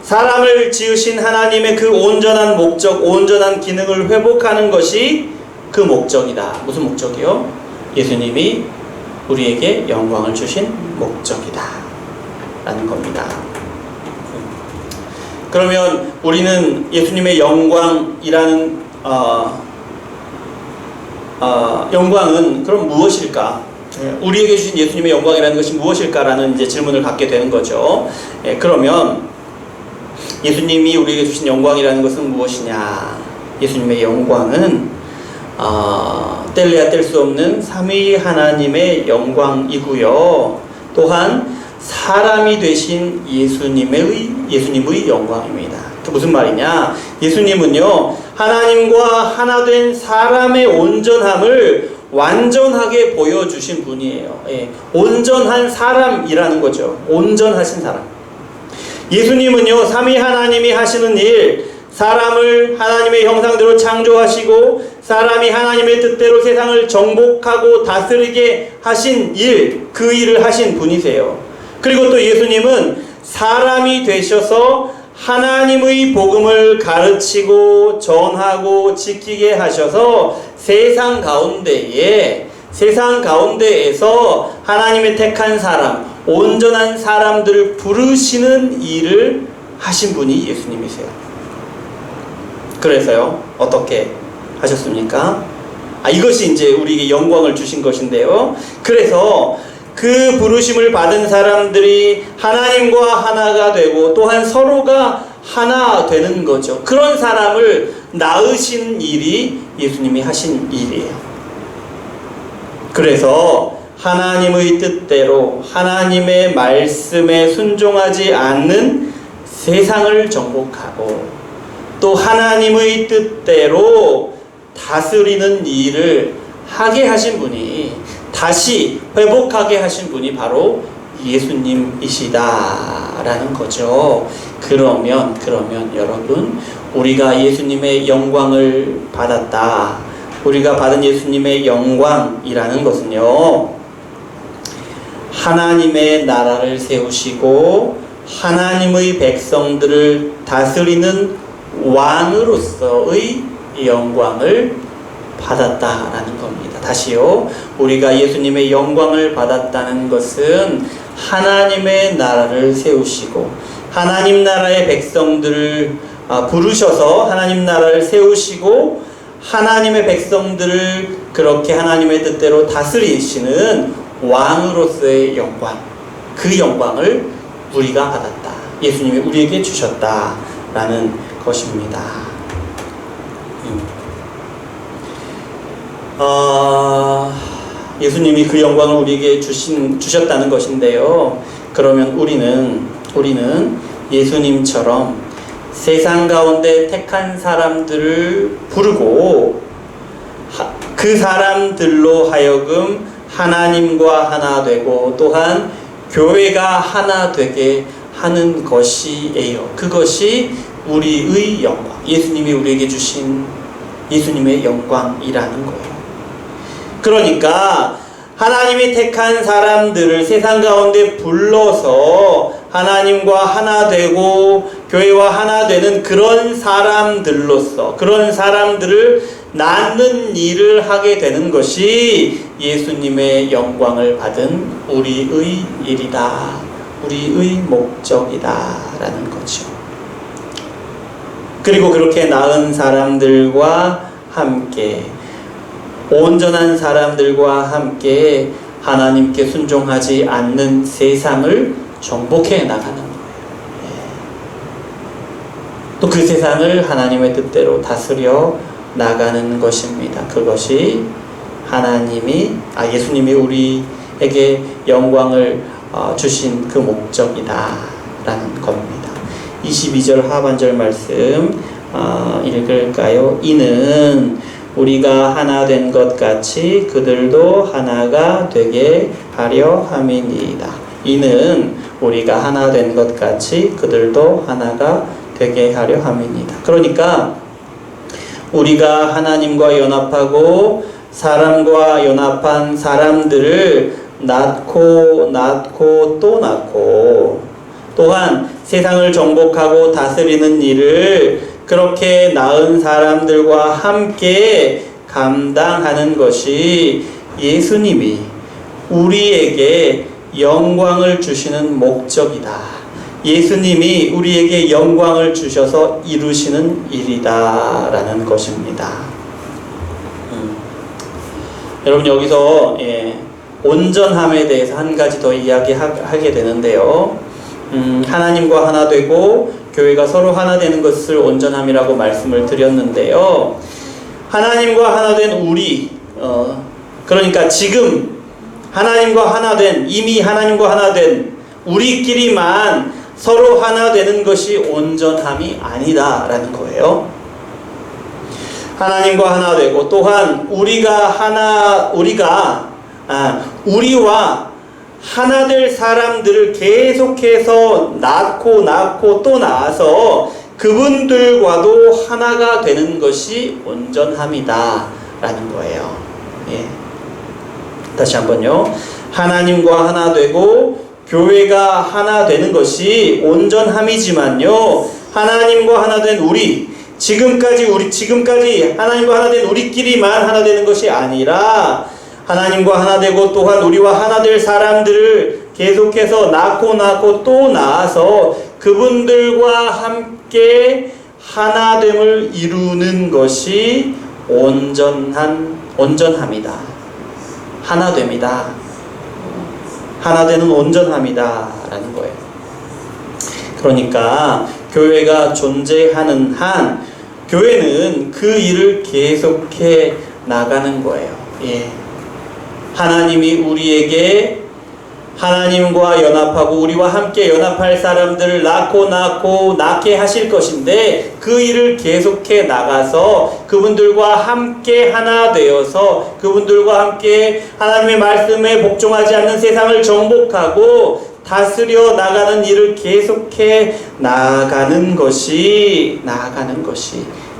사람을 지으신 하나님의 그 온전한 목적, 온전한 기능을 회복하는 것이 그 목적이다. 무슨 목적이요? 예수님이 우리에게 영광을 주신 목적이다 라는 겁니다. 그러면 우리는 예수님의 영광이라는 영광은 그럼 무엇일까? 우리에게 주신 예수님의 영광이라는 것이 무엇일까라는 이제 질문을 갖게 되는 거죠. 그러면 예수님이 우리에게 주신 영광이라는 것은 무엇이냐? 예수님의 영광은 뗄래야 뗄 수 없는 삼위 하나님의 영광이고요. 또한 사람이 되신 예수님의 영광입니다. 그 무슨 말이냐? 예수님은요, 하나님과 하나 된 사람의 온전함을 완전하게 보여주신 분이에요. 온전한 사람이라는 거죠. 온전하신 사람. 예수님은요, 삼위 하나님이 하시는 일, 사람을 하나님의 형상대로 창조하시고 사람이 하나님의 뜻대로 세상을 정복하고 다스리게 하신 일, 그 일을 하신 분이세요. 그리고 또 예수님은 사람이 되셔서 하나님의 복음을 가르치고 전하고 지키게 하셔서 세상 가운데에서 하나님의 택한 사람, 온전한 사람들을 부르시는 일을 하신 분이 예수님이세요. 그래서요, 어떻게 하셨습니까? 이것이 이제 우리에게 영광을 주신 것인데요. 그래서 그 부르심을 받은 사람들이 하나님과 하나가 되고 또한 서로가 하나 되는 거죠. 그런 사람을 낳으신 일이 예수님이 하신 일이에요. 그래서 하나님의 뜻대로 하나님의 말씀에 순종하지 않는 세상을 정복하고 또 하나님의 뜻대로 다스리는 일을 하게 하신 분이, 다시 회복하게 하신 분이 바로 예수님이시다라는 거죠. 그러면 여러분, 우리가 예수님의 영광을 받았다. 우리가 받은 예수님의 영광이라는 것은요, 하나님의 나라를 세우시고 하나님의 백성들을 다스리는 왕으로서의 영광을 받았다라는 겁니다. 다시요, 우리가 예수님의 영광을 받았다는 것은 하나님의 나라를 세우시고 하나님 나라의 백성들을 부르셔서 하나님 나라를 세우시고 하나님의 백성들을 그렇게 하나님의 뜻대로 다스리시는 왕으로서의 영광, 그 영광을 우리가 받았다. 예수님이 우리에게 주셨다라는 것입니다. 예수님이 그 영광을 우리에게 주셨다는 것인데요. 그러면 우리는 예수님처럼 세상 가운데 택한 사람들을 부르고 그 사람들로 하여금 하나님과 하나 되고 또한 교회가 하나 되게 하는 것이에요. 그것이 우리의 영광, 예수님이 우리에게 주신 예수님의 영광이라는 거예요. 그러니까 하나님이 택한 사람들을 세상 가운데 불러서 하나님과 하나 되고 교회와 하나 되는 그런 사람들로서, 그런 사람들을 낳는 일을 하게 되는 것이 예수님의 영광을 받은 우리의 일이다, 우리의 목적이다 라는 거죠. 그리고 그렇게 낳은 사람들과 함께, 온전한 사람들과 함께 하나님께 순종하지 않는 세상을 정복해 나가는 거예요. 또 그 세상을 하나님의 뜻대로 다스려 나가는 것입니다. 그것이 예수님이 우리에게 영광을 주신 그 목적이다 라는 겁니다. 22절 하반절 말씀 읽을까요? 이는 우리가 하나 된 것 같이 그들도 하나가 되게 하려 함이니이다. 이는 우리가 하나 된 것 같이 그들도 하나가 되게 하려 함이니이다. 그러니까 우리가 하나님과 연합하고 사람과 연합한 사람들을 낳고 또 낳고 또한 세상을 정복하고 다스리는 일을 그렇게 낳은 사람들과 함께 감당하는 것이 예수님이 우리에게 영광을 주시는 목적이다. 예수님이 우리에게 영광을 주셔서 이루시는 일이다 라는 것입니다. 여러분, 여기서 온전함에 대해서 한 가지 더 이야기하게 되는데요. 하나님과 하나 되고 교회가 서로 하나 되는 것을 온전함이라고 말씀을 드렸는데요. 하나님과 하나 된 우리, 그러니까 지금 이미 하나님과 하나 된 우리끼리만 서로 하나 되는 것이 온전함이 아니다라는 거예요. 하나님과 하나 되고 또한 우리와 하나 될 사람들을 계속해서 낳고 또 낳아서 그분들과도 하나가 되는 것이 온전함이다 라는 거예요. 다시 한번요. 하나님과 하나 되고 교회가 하나 되는 것이 온전함이지만요, 하나님과 하나 된 지금까지 하나님과 하나 된 우리끼리만 하나 되는 것이 아니라 하나님과 하나 되고 또한 우리와 하나 될 사람들을 계속해서 낳고 또 낳아서 그분들과 함께 하나됨을 이루는 것이 온전함이다. 하나됨이다. 하나되는 온전함이다 라는 거예요. 그러니까 교회가 존재하는 한 교회는 그 일을 계속해 나가는 거예요. 하나님이 우리에게 하나님과 연합하고 우리와 함께 연합할 사람들을 낳게 하실 것인데, 그 일을 계속해 나가서 그분들과 함께 하나 되어서 그분들과 함께 하나님의 말씀에 복종하지 않는 세상을 정복하고 다스려 나가는 일을 계속해 나아가는 것이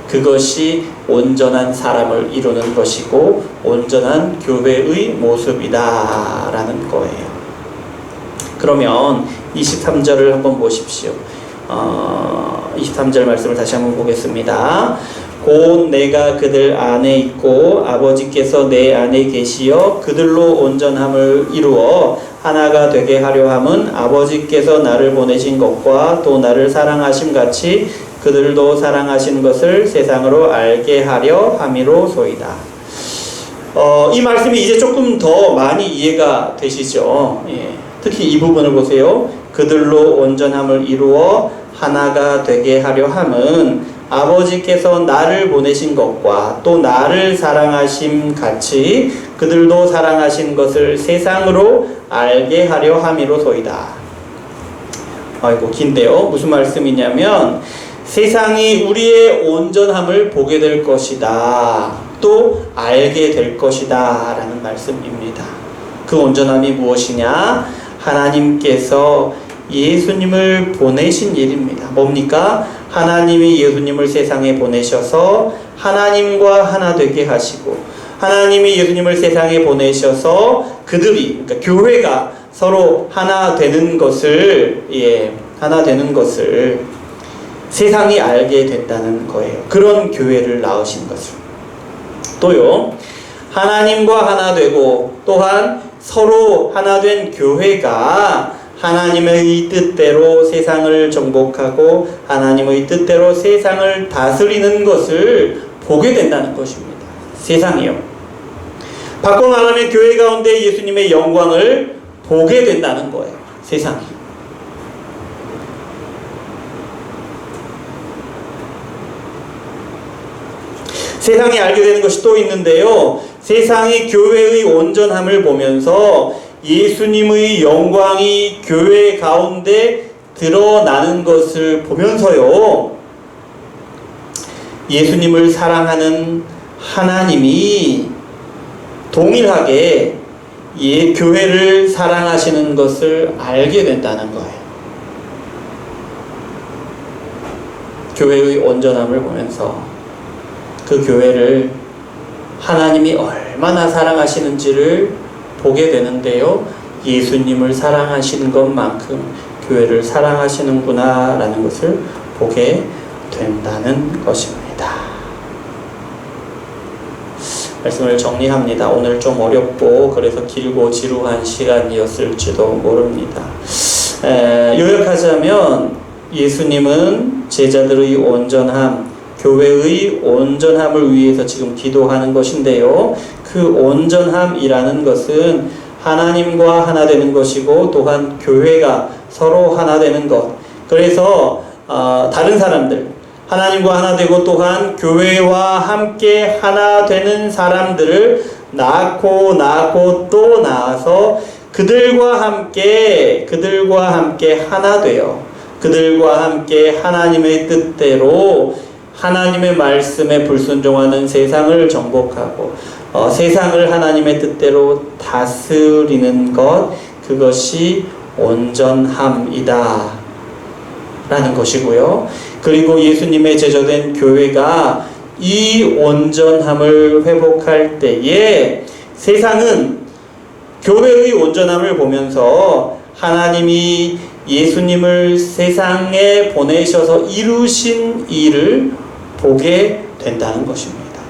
그것이 온전한 사람을 이루는 것이고 온전한 교회의 모습이다라는 거예요. 그러면 23절을 한번 보십시오. 23절 말씀을 다시 한번 보겠습니다. 곧 내가 그들 안에 있고 아버지께서 내 안에 계시어 그들로 온전함을 이루어 하나가 되게 하려 함은 아버지께서 나를 보내신 것과 또 나를 사랑하심 같이 그들도 사랑하신 것을 세상으로 알게 하려 함이로소이다. 이 말씀이 이제 조금 더 많이 이해가 되시죠? 특히 이 부분을 보세요. 그들로 온전함을 이루어 하나가 되게 하려 함은 아버지께서 나를 보내신 것과 또 나를 사랑하심 같이 그들도 사랑하신 것을 세상으로 알게 하려 함이로소이다. 아이고 긴데요. 무슨 말씀이냐면 세상이 우리의 온전함을 보게 될 것이다. 또 알게 될 것이다 라는 말씀입니다. 그 온전함이 무엇이냐? 하나님께서 예수님을 보내신 일입니다. 뭡니까? 하나님이 예수님을 세상에 보내셔서 하나님과 하나 되게 하시고, 하나님이 예수님을 세상에 보내셔서 그러니까 교회가 서로 하나 되는 것을 세상이 알게 된다는 거예요. 그런 교회를 낳으신 것을. 또요, 하나님과 하나 되고 또한 서로 하나 된 교회가 하나님의 뜻대로 세상을 정복하고 하나님의 뜻대로 세상을 다스리는 것을 보게 된다는 것입니다. 세상이요. 바꿔 말하면 교회 가운데 예수님의 영광을 보게 된다는 거예요. 세상이. 세상이 알게 되는 것이 또 있는데요. 세상이 교회의 온전함을 보면서 예수님의 영광이 교회 가운데 드러나는 것을 보면서요, 예수님을 사랑하는 하나님이 동일하게 교회를 사랑하시는 것을 알게 된다는 거예요. 교회의 온전함을 보면서 그 교회를 하나님이 얼마나 사랑하시는지를 보게 되는데요, 예수님을 사랑하시는 것만큼 교회를 사랑하시는구나 라는 것을 보게 된다는 것입니다. 말씀을 정리합니다. 오늘 좀 어렵고 그래서 길고 지루한 시간이었을지도 모릅니다. 요약하자면 예수님은 제자들의 온전함, 교회의 온전함을 위해서 지금 기도하는 것인데요, 그 온전함이라는 것은 하나님과 하나 되는 것이고 또한 교회가 서로 하나 되는 것. 그래서 다른 사람들, 하나님과 하나 되고 또한 교회와 함께 하나 되는 사람들을 낳고 또 낳아서 그들과 함께 하나 되어 그들과 함께 하나님의 뜻대로 하나님의 말씀에 불순종하는 세상을 정복하고 세상을 하나님의 뜻대로 다스리는 것, 그것이 온전함이다 라는 것이고요. 그리고 예수님의 제자된 교회가 이 온전함을 회복할 때에 세상은 교회의 온전함을 보면서 하나님이 예수님을 세상에 보내셔서 이루신 일을 보게 된다는 것입니다.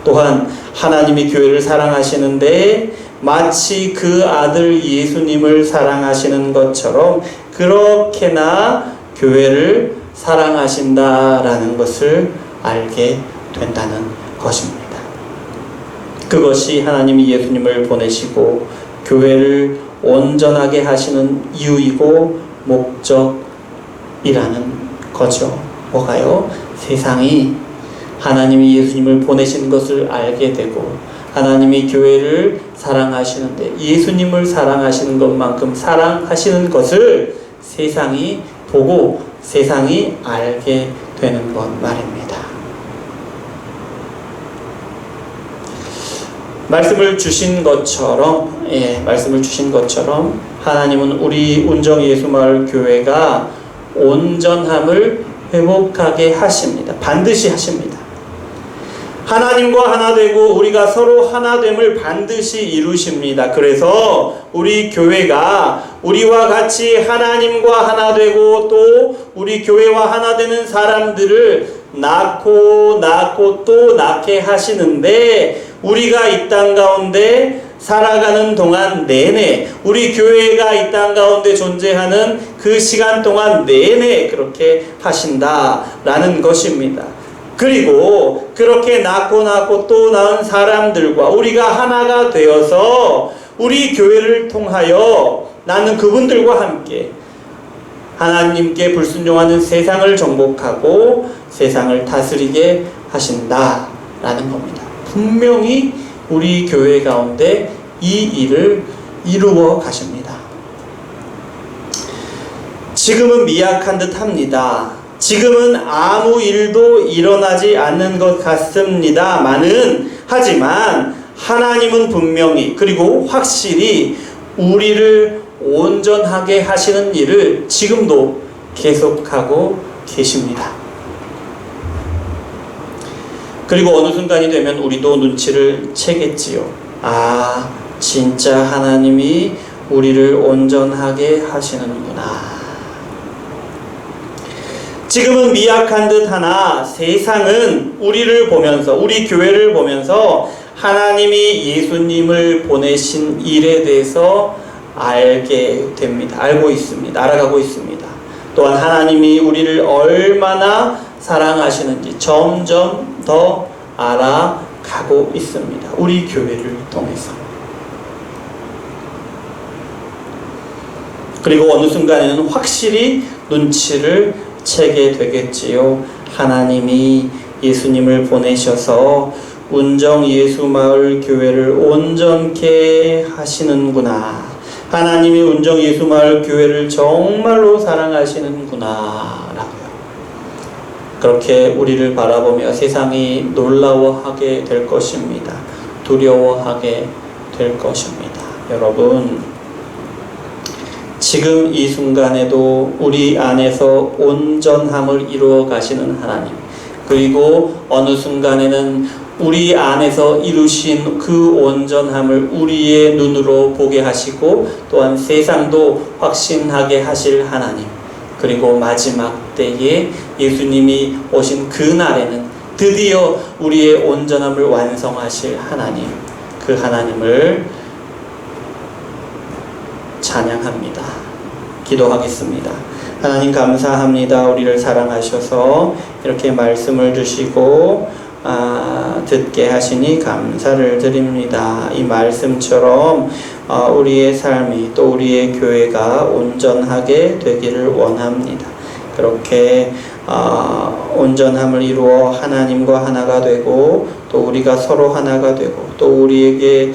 또한 하나님이 교회를 사랑하시는데 마치 그 아들 예수님을 사랑하시는 것처럼 그렇게나 교회를 사랑하신다라는 것을 알게 된다는 것입니다. 그것이 하나님이 예수님을 보내시고 교회를 온전하게 하시는 이유이고 목적이라는 거죠. 뭐가요? 세상이 하나님이 예수님을 보내신 것을 알게 되고 하나님이 교회를 사랑하시는데 예수님을 사랑하시는 것만큼 사랑하시는 것을 세상이 보고 세상이 알게 되는 것 말입니다. 말씀을 주신 것처럼 하나님은 우리 운정 예수마을 교회가 온전함을 회복하게 하십니다. 반드시 하십니다. 하나님과 하나 되고 우리가 서로 하나됨을 반드시 이루십니다. 그래서 우리 교회가 우리와 같이 하나님과 하나 되고 또 우리 교회와 하나 되는 사람들을 낳고 또 낳게 하시는데 우리가 이 땅 가운데 살아가는 동안 내내 우리 교회가 이 땅 가운데 존재하는 그 시간 동안 내내 그렇게 하신다라는 것입니다. 그리고 그렇게 낳고 또 낳은 사람들과 우리가 하나가 되어서 우리 교회를 통하여 나는 그분들과 함께 하나님께 불순종하는 세상을 정복하고 세상을 다스리게 하신다라는 겁니다. 분명히 우리 교회 가운데 이 일을 이루어 가십니다. 지금은 미약한 듯 합니다. 지금은 아무 일도 일어나지 않는 것 같습니다만은 하지만 하나님은 분명히 그리고 확실히 우리를 온전하게 하시는 일을 지금도 계속하고 계십니다. 그리고 어느 순간이 되면 우리도 눈치를 채겠지요. 아, 진짜 하나님이 우리를 온전하게 하시는구나. 지금은 미약한 듯 하나 세상은 우리를 보면서 우리 교회를 보면서 하나님이 예수님을 보내신 일에 대해서 알게 됩니다. 알고 있습니다. 알아가고 있습니다. 또한 하나님이 우리를 얼마나 사랑하시는지 점점 더 알아가고 있습니다. 우리 교회를 통해서. 그리고 어느 순간에는 확실히 눈치를 채게 되겠지요. 하나님이 예수님을 보내셔서 운정 예수마을 교회를 온전케 하시는구나. 하나님이 운정 예수마을 교회를 정말로 사랑하시는구나 라고요. 그렇게 우리를 바라보며 세상이 놀라워하게 될 것입니다. 두려워하게 될 것입니다. 여러분, 지금 이 순간에도 우리 안에서 온전함을 이루어 가시는 하나님, 그리고 어느 순간에는 우리 안에서 이루신 그 온전함을 우리의 눈으로 보게 하시고 또한 세상도 확신하게 하실 하나님, 그리고 마지막 때에 예수님이 오신 그 날에는 드디어 우리의 온전함을 완성하실 하나님, 그 하나님을 찬양합니다. 기도하겠습니다. 하나님 감사합니다. 우리를 사랑하셔서 이렇게 말씀을 주시고 듣게 하시니 감사를 드립니다. 이 말씀처럼 우리의 삶이 또 우리의 교회가 온전하게 되기를 원합니다. 그렇게 온전함을 이루어 하나님과 하나가 되고 또 우리가 서로 하나가 되고 또 우리에게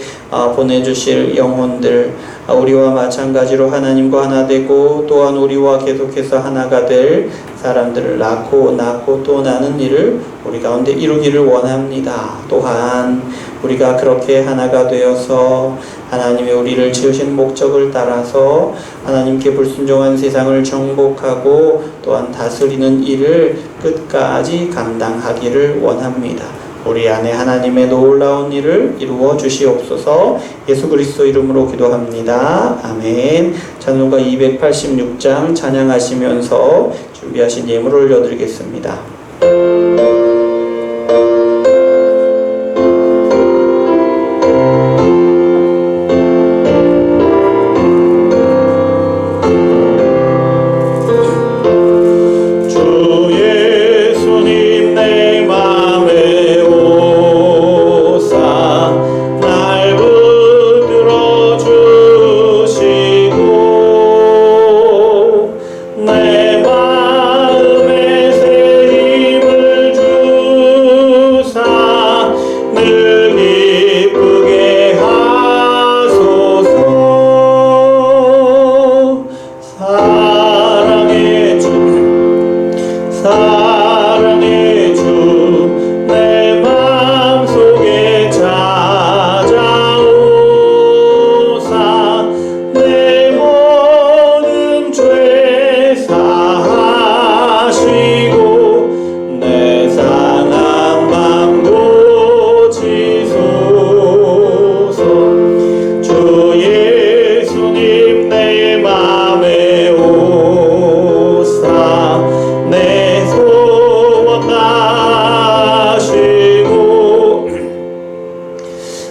보내주실 영혼들 우리와 마찬가지로 하나님과 하나 되고 또한 우리와 계속해서 하나가 될 사람들을 낳고 또 나는 일을 우리 가운데 이루기를 원합니다. 또한 우리가 그렇게 하나가 되어서 하나님이 우리를 지으신 목적을 따라서 하나님께 불순종한 세상을 정복하고 또한 다스리는 일을 끝까지 감당하기를 원합니다. 우리 안에 하나님의 놀라운 일을 이루어 주시옵소서. 예수 그리스도 이름으로 기도합니다. 아멘. 찬송가 286장 찬양하시면서 준비하신 예물을 올려드리겠습니다.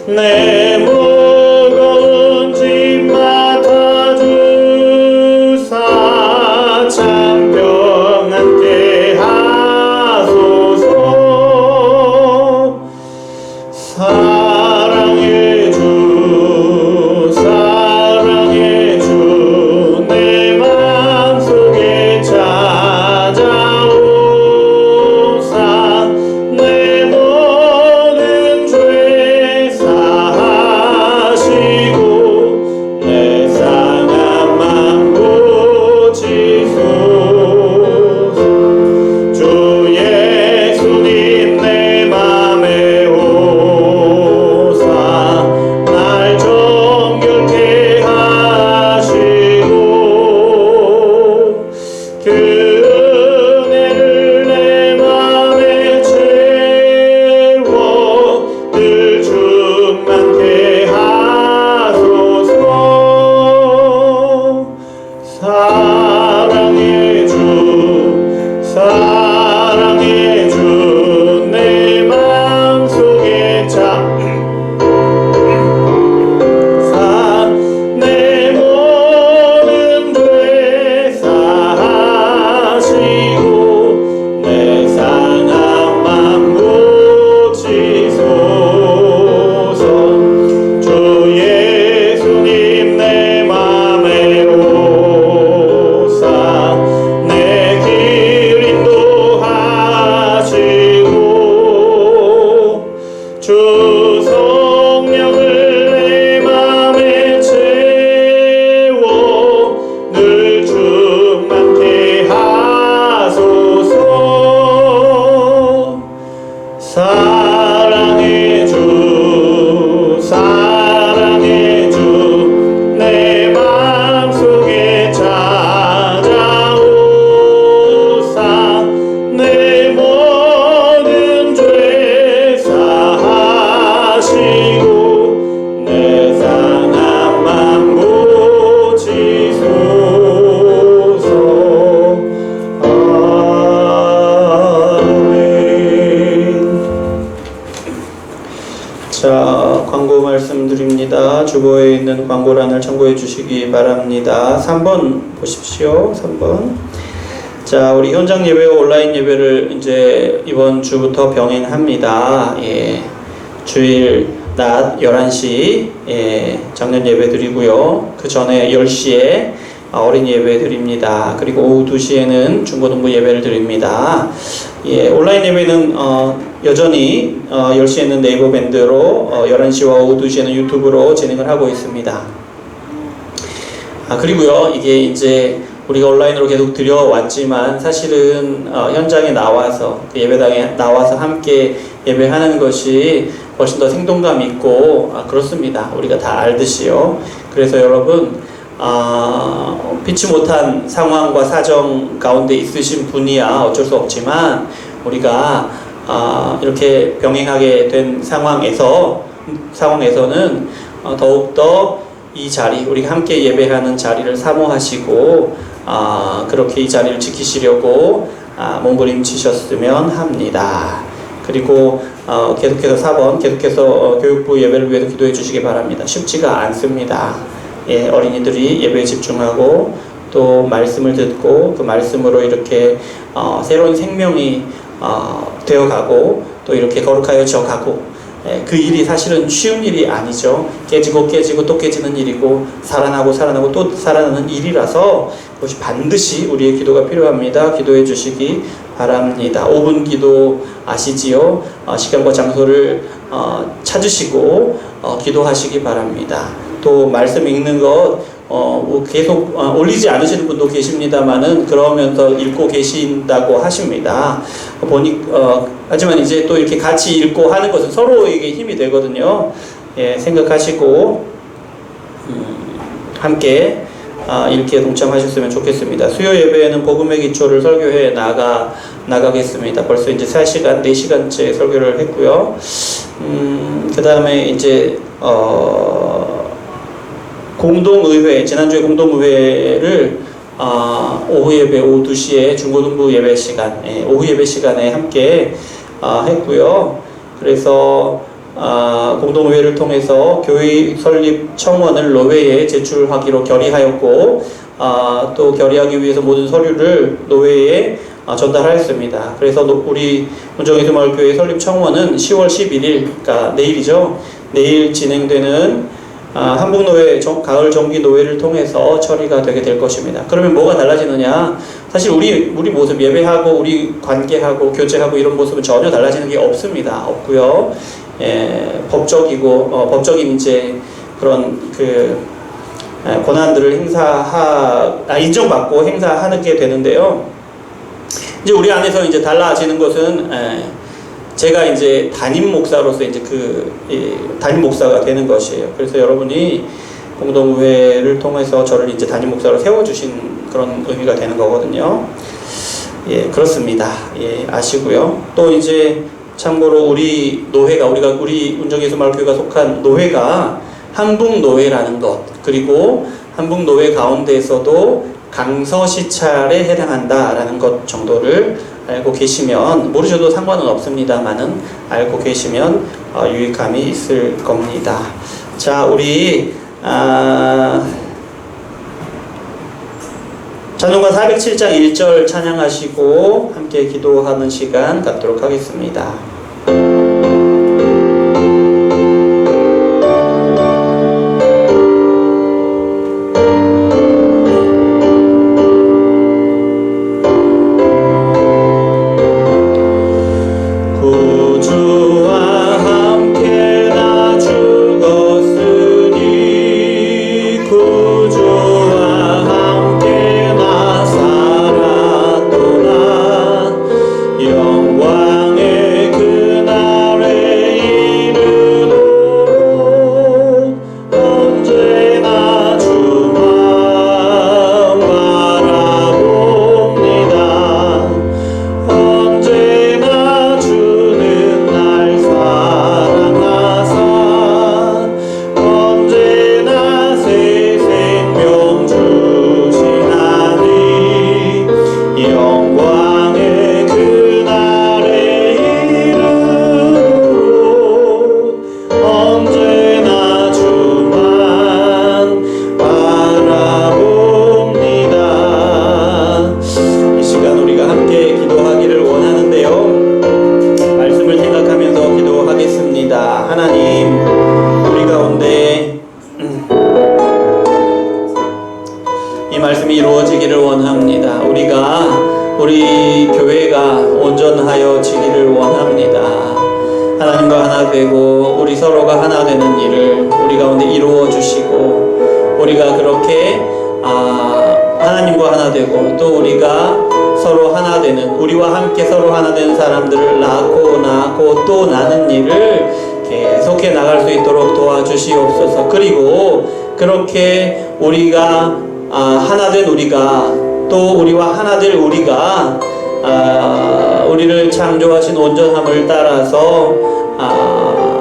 내 무거운 짐 맡아주사 참 평안케 하소서. 사랑의 주 내 맘속에 찾아오사 내 모든 죄 사하시고 내 상한 맘 고치소서. 주 예수님 내 맘에 오사 날 정결케 하시고 그 은혜를 내 맘에 채워 늘 충만케 하소서. 사랑의 주 내 맘속에 내 모든 죄 사하시고 내 상한 맘 고치소서. 주 예수님 내 맘에 오사 내 길 인도하시고 주 성령을 내 맘에 채워 늘 충만케 하소서. 사랑의 주 내 맘속에 찾아오사 내 모든 죄 사하시고 내 상한 맘 고치소서. 아멘. 자, 광고 말씀드립니다. 주보에 있는 광고란을 참고해 주시기 바랍니다. 3번 보십시오. 3번. 자, 우리 현장 예배와 온라인 예배를 이제 이번 주부터 병행합니다. 주일 낮 11시 작년 예배 드리고요. 그 전에 10시에 어린이 예배 드립니다. 그리고 오후 2시에는 중고등부 예배를 드립니다. 온라인 예배는 여전히 10시에는 네이버 밴드로 11시와 오후 2시에는 유튜브로 진행을 하고 있습니다. 그리고요, 이게 이제 우리가 온라인으로 계속 드려왔지만 사실은 현장에 나와서 예배당에 나와서 함께 예배하는 것이 훨씬 더 생동감 있고 그렇습니다. 우리가 다 알듯이요. 그래서 여러분 피치 못한 상황과 사정 가운데 있으신 분이야 어쩔 수 없지만 우리가 이렇게 병행하게 된 상황에서는 더욱더 이 자리, 우리가 함께 예배하는 자리를 사모하시고 그렇게 이 자리를 지키시려고 몸부림치셨으면 합니다. 그리고 계속해서 4번 계속해서 교육부 예배를 위해서 기도해 주시기 바랍니다. 쉽지가 않습니다. 예, 어린이들이 예배에 집중하고 또 말씀을 듣고 그 말씀으로 이렇게 새로운 생명이 되어가고 또 이렇게 거룩하여 져가고, 그 일이 사실은 쉬운 일이 아니죠. 깨지고 깨지고 또 깨지는 일이고 살아나고 또 살아나는 일이라서 그것이 반드시 우리의 기도가 필요합니다. 기도해 주시기 바랍니다. 5분 기도 아시지요? 시간과 장소를 찾으시고 기도하시기 바랍니다. 또 말씀 읽는 것 계속 올리지 않으시는 분도 계십니다만은 그러면서 읽고 계신다고 하십니다. 하지만 이제 또 이렇게 같이 읽고 하는 것은 서로에게 힘이 되거든요. 예, 생각하시고 함께 읽기에 동참하셨으면 좋겠습니다. 수요 예배에는 복음의 기초를 설교해 나가겠습니다. 벌써 이제 4시간째 설교를 했고요. 그 다음에 이제 공동의회, 지난주에 공동의회를 오후 예배 오후 2시에 중고등부 예배 시간, 오후 예배 시간에 함께 했고요. 그래서 공동의회를 통해서 교회 설립 청원을 노회에 제출하기로 결의하였고, 또 결의하기 위해서 모든 서류를 노회에 전달하였습니다. 그래서 우리 문정예수마을교회 설립 청원은 10월 11일, 그러니까 내일이죠. 내일 진행되는 한국노회 가을 정기 노회를 통해서 처리가 되게 될 것입니다. 그러면 뭐가 달라지느냐? 사실 우리 모습 예배하고 우리 관계하고 교제하고 이런 모습은 전혀 달라지는 게 없고요. 법적인 이제 그런 권한들을 인정받고 행사하게 되는데요. 이제 우리 안에서 이제 달라지는 것은 제가 이제 담임 목사로서 이제 담임 목사가 되는 것이에요. 그래서 여러분이 공동의회를 통해서 저를 이제 담임 목사로 세워주신 그런 의미가 되는 거거든요. 예, 그렇습니다. 예, 아시고요. 또 이제 참고로 우리 노회가 우리 운정예수마을교회가 속한 노회가 한북노회라는 것, 그리고 한북노회 가운데에서도 강서시찰에 해당한다라는 것 정도를 알고 계시면, 모르셔도 상관은 없습니다만은 알고 계시면 유익함이 있을 겁니다. 자, 우리 찬송가 407장 1절 찬양하시고 함께 기도하는 시간 갖도록 하겠습니다. 우리 교회가 온전하여 지기를 원합니다. 하나님과 하나 되고 우리 서로가 하나 되는 일을 우리 가운데 이루어 주시고, 우리가 그렇게 하나님과 하나 되고 또 우리가 서로 하나 되는, 우리와 함께 서로 하나 되는 사람들을 낳고 또 나는 일을 계속해 나갈 수 있도록 도와주시옵소서. 그리고 그렇게 우리가 하나 된 우리가, 또 우리와 하나 될 우리가 우리를 창조하신 온전함을 따라서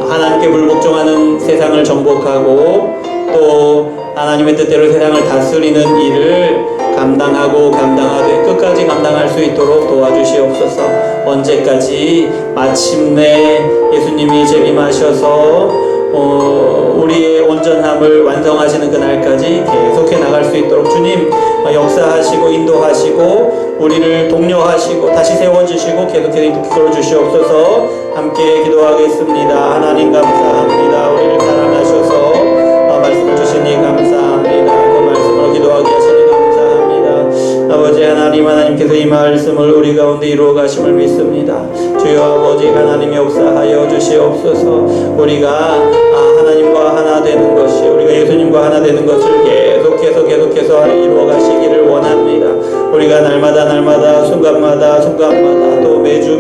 하나님께 불복종하는 세상을 정복하고 또 하나님의 뜻대로 세상을 다스리는 일을 감당하되 끝까지 감당할 수 있도록 도와주시옵소서. 언제까지? 마침내 예수님이 재림하셔서 우리의 온전함을 완성하시는 그날까지 계속해 나갈 수 있도록 주님 역사하시고 인도하시고 우리를 독려하시고 다시 세워주시고 계속해서 이끌어 주시옵소서. 함께 기도하겠습니다. 하나님 감사합니다. 우리를 사랑하셔서 말씀을 주시니 감사합니다. 그 말씀으로 기도하게 하시니 감사합니다. 아버지 하나님께서 이 말씀을 우리 가운데 이루어 가심을 믿습니다. 주여 아버지 하나님 역사하여 주시옵소서. 우리가 하나님과 하나 되는 것이 우리가 예수님과 하나 되는 것을 계속해서 이루어 가시기를 원합니다. 우리가 날마다 순간마다 또 매주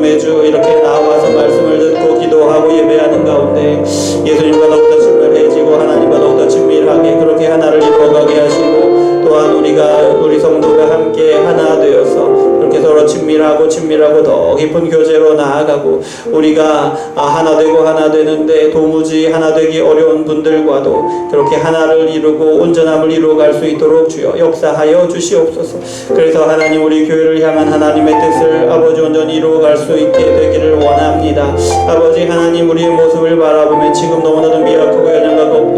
이렇게 나와서 말씀을 듣고 기도하고 예배하는 가운데 예수님과 더욱더 친밀해지고 하나님과 더욱더 친밀하게 그렇게 하나를 이루어가게 하시고 또한 우리 성도가 함께 하나 되어서 그렇게 서로 친밀하고 더 깊은 교제로 나아가고 우리가 하나 되는데 도무지 하나 되기 어려운 분들과도 그렇게 하나를 이루고 온전함을 이루어갈 수 있도록 주여 역사하여 주시옵소서. 그래서 하나님 우리 교회를 향한 하나님의 뜻을 아버지 온전히 이루어갈 수 있게 되기를 원합니다. 아버지 하나님 우리의 모습을 바라보면 지금 너무나도 미약하고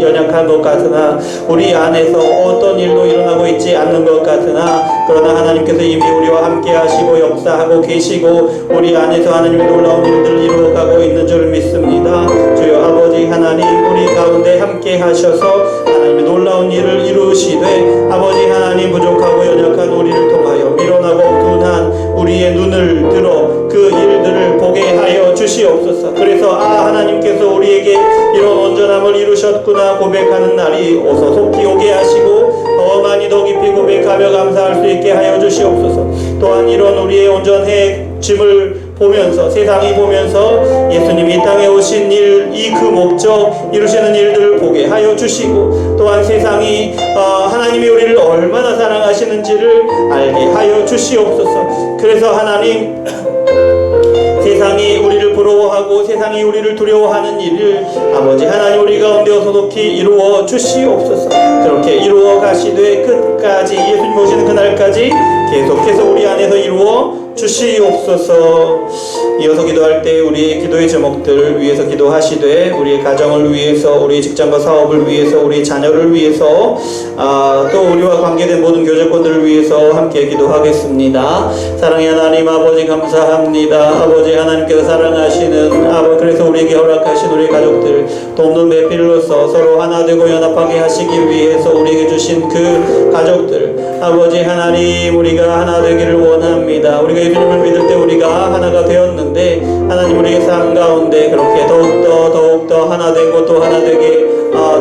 연약한 것 같으나 우리 안에서 어떤 일도 일어나고 있지 않는 것 같으나 그러나 하나님께서 이미 우리와 함께 하시고 역사하고 계시고 우리 안에서 하나님의 놀라운 일들을 이루어가고 있는 줄 믿습니다. 주여 아버지 하나님 우리 가운데 함께 하셔서 하나님의 놀라운 일을 이루시되 아버지 하나님 부족하고 연약한 우리를 통하여 미련하고 둔한 우리의 눈을 들어 그 일들을 보게 하여 주시옵소서. 그래서 하나님께서 우리에게 이런 온전함을 이루셨구나 고백하는 날이 어서 속히 오게 하시고 더 많이 더 깊이 고백하며 감사할 수 있게 하여 주시옵소서. 또한 이런 우리의 온전해짐을 보면서 세상이 보면서 예수님이 이 땅에 오신 일 이 그 목적 이루시는 일들을 보게 하여 주시고 또한 세상이 하나님이 우리를 얼마나 사랑하시는지를 알게 하여 주시옵소서. 그래서 하나님 세상이 우리를 부러워하고 세상이 우리를 두려워하는 일을 아버지 하나님 우리 가운데 소속히 이루어 주시옵소서. 그렇게 이루어 가시되 끝까지 예수님 오시는 그날까지 계속해서 우리 안에서 이루어 주시옵소서. 이어서 기도할 때 우리의 기도의 제목들을 위해서 기도하시되 우리의 가정을 위해서 우리의 직장과 사업을 위해서 우리의 자녀를 위해서 또 우리와 관계된 모든 교제권들을 위해서 함께 기도하겠습니다. 사랑의 하나님 아버지 감사합니다. 아버지 하나님께서 사랑하시는 그래서 우리에게 허락하신 우리 가족들 돕는 배필로서 서로 하나 되고 연합하게 하시기 위해서 우리에게 주신 그 가족들 아버지 하나님 우리가 하나 되기를 원합니다. 우리가 예수님을 믿을 때 우리가 하나가 되었는데 하나님 우리의 삶 가운데 그렇게 더욱더 하나 되고 또 하나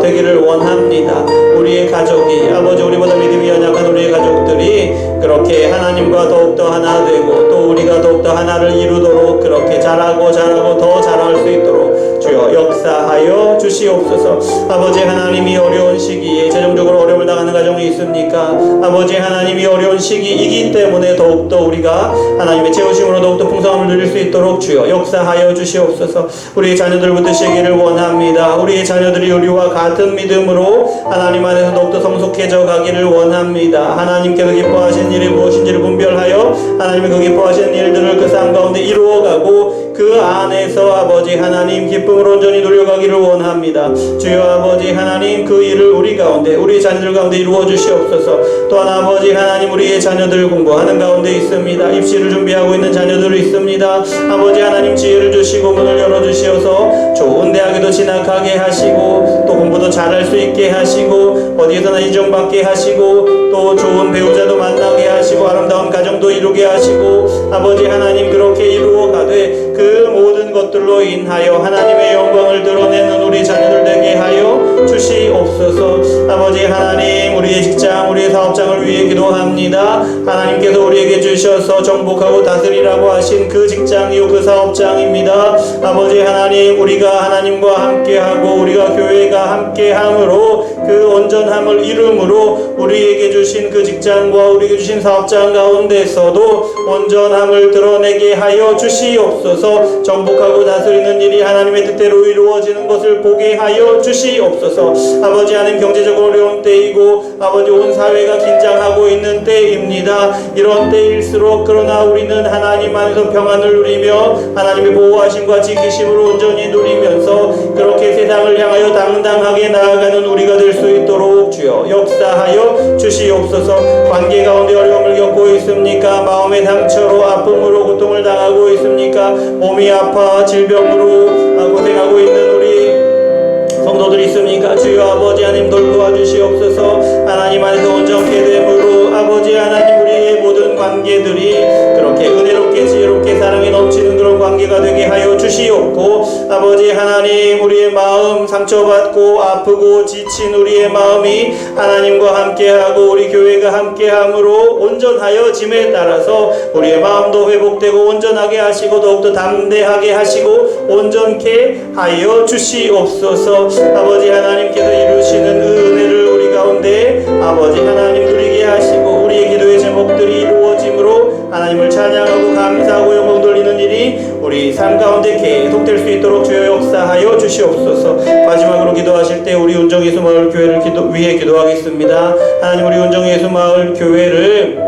되기를 원합니다. 우리의 가족이 아버지 우리보다 믿음이 연약한 우리의 가족들이 그렇게 하나님과 더욱더 하나 되고 또 우리가 더욱더 하나를 이루도록 그렇게 자라고 더 자랄 수 있도록 주여 역사하여 주시옵소서. 아버지 하나님이 어려운 시기에 재정적으로 어려움을 당하는 가정이 있습니까? 아버지 하나님이 어려운 시기이기 때문에 더욱더 우리가 하나님의 채우심으로 더욱더 풍성함을 누릴 수 있도록 주여 역사하여 주시옵소서. 우리의 자녀들 붙드시기를 원합니다. 우리의 자녀들이 우리와 같은 믿음으로 하나님 안에서 더욱더 성숙해져 가기를 원합니다. 하나님께서 기뻐하신 일이 무엇인지를 분별하여 하나님이 그 기뻐하시는 일들을 그 삶 가운데 이루어가고 그 안에서 아버지 하나님 기쁨을 온전히 누려가기를 원합니다. 주여 아버지 하나님 그 일을 우리 가운데 우리 자녀들 가운데 이루어 주시옵소서. 또한 아버지 하나님 우리의 자녀들 공부하는 가운데 있습니다. 입시를 준비하고 있는 자녀들이 있습니다. 아버지 하나님 지혜를 주시고 문을 열어주시어서 좋은 대학에도 진학하게 하시고 또 공부도 잘할 수 있게 하시고 어디에서나 인정받게 하시고 또 좋은 배우자도 만나게 하시고 아름다운 가정도 이루게 하시고 아버지 하나님 그렇게 이루어가되 그 모든 것들로 인하여 하나님의 영광을 드러내는 우리 자녀들 되게 하여 주시옵소서. 아버지 하나님 우리의 직장 우리의 사업장을 위해 기도합니다. 하나님께서 우리에게 주셔서 정복하고 다스리라고 하신 그 직장이요 그 사업장입니다. 아버지 하나님 우리가 하나님과 함께하고 우리가 교회가 함께함으로 그 온전함을 이름으로 우리에게 주신 그 직장과 우리에게 주신 사업장 가운데서도 온전함을 드러내게 하여 주시옵소서. 정복하고 다스리는 일이 하나님의 뜻대로 이루어지는 것을 보게 하여 주시옵소서. 아버지 하나님, 경제적으로 어려운 때이고 아버지 온 사회가 긴장하고 있는 때입니다. 이런 때일수록 그러나 우리는 하나님 안에서 평안을 누리며 하나님의 보호하심과 지키심으로 온전히 누리면서 그렇게 세상을 향하여 당당하게 나아가는 우리가 될 수 있도록 주여 역사하여 주시옵소서. 관계 가운데 어려움을 겪고 있습니까? 마음의 상처로 아픔으로 고통을 당하고 있습니까? 몸이 아파 질병으로 고생하고 있는 우리 성도들이 있습니까? 주여 아버지 하나님 돌보아 주시옵소서. 하나님 안에서 온전케 됨으로 아버지 하나님 우리의 모든 관계들이 그렇게 은혜롭게 지혜롭게 사랑이 넘치는 그런 관계가 되게 하여 주시옵고 아버지 하나님 우리의 마음 상처받고 아프고 지친 우리의 마음이 하나님과 함께하고 우리 교회가 함께함으로 온전하여짐에 따라서 우리의 마음도 회복되고 온전하게 하시고 더욱더 담대하게 하시고 온전케 하여 주시옵소서. 아버지 하나님께서 이루시는 은혜를 우리 가운데 아버지 하나님 누리게 하시고 우리의 기도의 제목들이 이루어짐으로 하나님을 찬양하고 감사하고 영광 돌리는 일이 우리 삶 가운데 계속될 수 있도록 주여 역사하여 주시옵소서. 마지막으로 기도하실 때 우리 운정예수 마을 교회를 위해 기도하겠습니다. 하나님 우리 운정예수 마을 교회를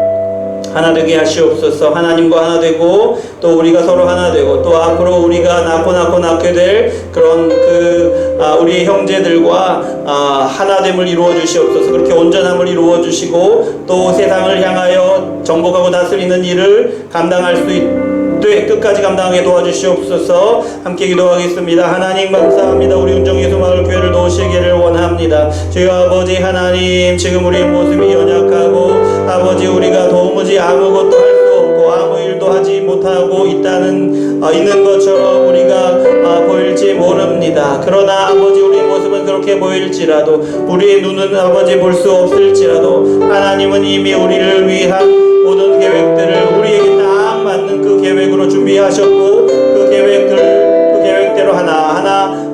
하나 되게 하시옵소서. 하나님과 하나 되고 또 우리가 서로 하나 되고 또 앞으로 우리가 낳게 될 그런 우리 형제들과 하나됨을 이루어 주시옵소서. 그렇게 온전함을 이루어 주시고 또 세상을 향하여 정복하고 다스리는 일을 감당할 수 있도록 끝까지 감당하게 도와주시옵소서. 함께 기도하겠습니다. 하나님 감사합니다. 우리 운정예수 마을 교회를 도우시기를 원합니다. 주여 아버지 하나님, 지금 우리의 모습이 연약하고 아버지 우리가 도무지 아무것도 할 수 없고 아무 일도 하지 못하고 있는 것처럼 우리가 보일지 모릅니다. 그러나 아버지 우리의 모습은 그렇게 보일지라도 우리의 눈은 아버지 볼 수 없을지라도 하나님은 이미 우리를 위한 모든 계획들을 우리에게 딱 맞는 그 계획으로 준비하셨고 그 계획대로 하나하나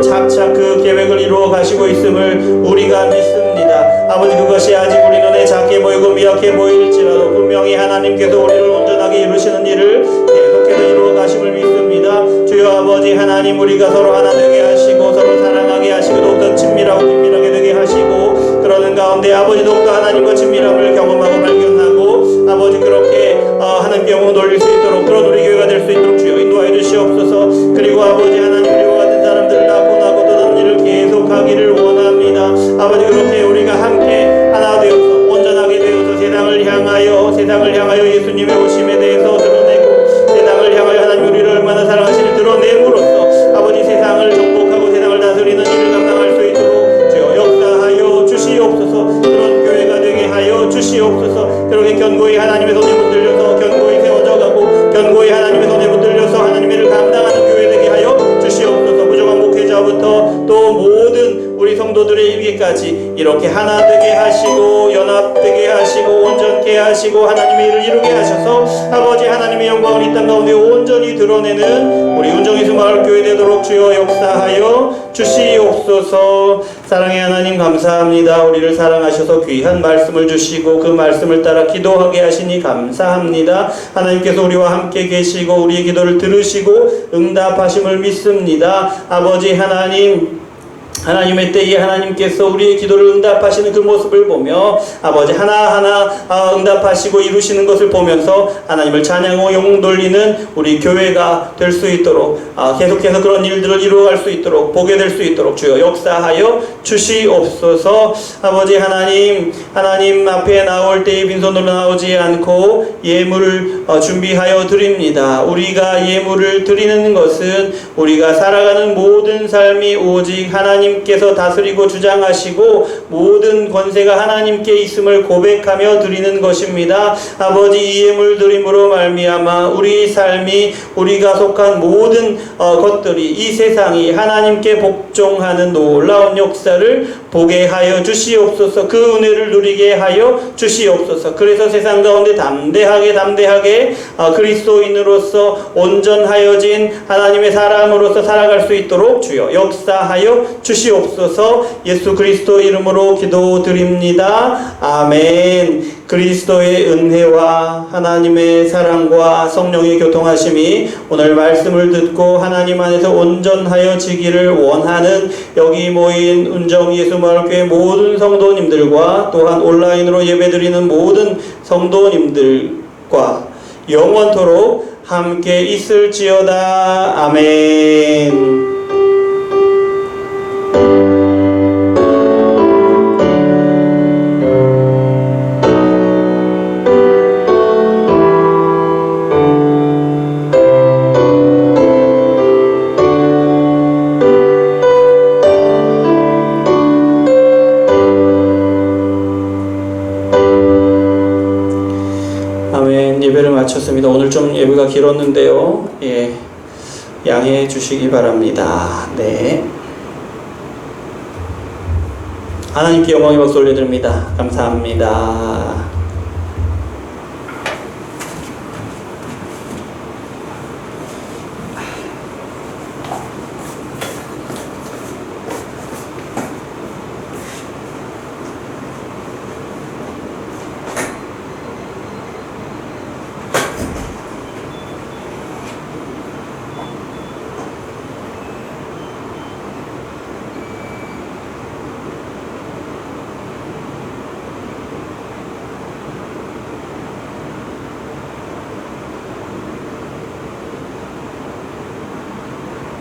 착착 그 계획을 이루어 가시고 있음을 우리가 믿습니다. 아버지 그것이 아직 우리 눈에 작게 보이고 미약해 보일지라도 분명히 하나님께서 우리를 온전하게 이루시는 일을 계속해서 이루어 가심을 믿습니다. 주여 아버지 하나님 우리가 서로 하나 되게 하시고 서로 사랑하게 하시고 더욱더 친밀하고 긴밀하게 되게 하시고 그러는 가운데 아버지 더욱더 하나님과 친밀함을 경험하고 발견하고 아버지 그렇게 하나님께 영광 돌릴 수 있도록 그런 우리 교회가 될 수 있도록 주여 인도하여 주시옵소서. 그리고 아버지 하나님 우리와 같은 사람들을 낳고 또 다른 일을 계속하기를 원합니다. 아버지 그렇게 우리가 함께 하나 되어서 온전하게 되어서 세상을 향하여 예수님의 오심에 대해서 드러내고 세상을 향하여 하나님 우리를 얼마나 사랑하시는지 드러냄으로써 아버지 세상을 정복하고 세상을 다스리는 일을 감당할 수 있도록 주여 역사하여 주시옵소서. 그런 교회가 되게 하여 주시옵소서. 그렇게 견고히 하나님의 손에 붙들려서 견고히 세워져 가고 견고히 하나님의 손에 붙들려서 하나님의 일을 감당하는 교회 되게 하여 주시옵소서. 부족한 목회자부터 또 모든 우리 성도들의 일기까지 이렇게 하나 되게 하시고 연합되게 하시고 온전케 하시고 하나님의 일을 이루게 하셔서 아버지 하나님의 영광을 이 땅 가운데 온전히 드러내는 우리 운정예수 마을 교회 되도록 주여 역사하여 주시옵소서. 사랑의 하나님 감사합니다. 우리를 사랑하셔서 귀한 말씀을 주시고 그 말씀을 따라 기도하게 하시니 감사합니다. 하나님께서 우리와 함께 계시고 우리의 기도를 들으시고 응답하심을 믿습니다. 아버지 하나님의 때에 하나님께서 우리의 기도를 응답하시는 그 모습을 보며 아버지 하나하나 응답하시고 이루시는 것을 보면서 하나님을 찬양하고 영광 돌리는 우리 교회가 될 수 있도록 계속해서 그런 일들을 이루어갈 수 있도록 보게 될 수 있도록 주여 역사하여 주시옵소서. 아버지 하나님 앞에 나올 때에 빈손으로 나오지 않고 예물을 준비하여 드립니다. 우리가 예물을 드리는 것은 우리가 살아가는 모든 삶이 오직 하나님께서 다스리고 주장하시고 모든 권세가 하나님께 있음을 고백하며 드리는 것입니다. 아버지 이 예물 드림으로 말미암아 우리 삶이 우리가 속한 모든 것들이 이 세상이 하나님께 복종하는 놀라운 역사를 보게 하여 주시옵소서. 그 은혜를 누리게 하여 주시옵소서. 그래서 세상 가운데 담대하게 그리스도인으로서 온전하여진 하나님의 사람으로서 살아갈 수 있도록 주여 역사하여 주시옵소서. 예수 그리스도 이름으로 기도드립니다. 아멘. 그리스도의 은혜와 하나님의 사랑과 성령의 교통하심이 오늘 말씀을 듣고 하나님 안에서 온전하여지기를 원하는 여기 모인 운정예수마을교회 모든 성도님들과 또한 온라인으로 예배드리는 모든 성도님들과 영원토록 함께 있을지어다. 아멘. 예배를 마쳤습니다. 오늘 좀 예배가 길었는데요. 예, 양해해 주시기 바랍니다. 네. 하나님께 영광의 박수 올려드립니다. 감사합니다.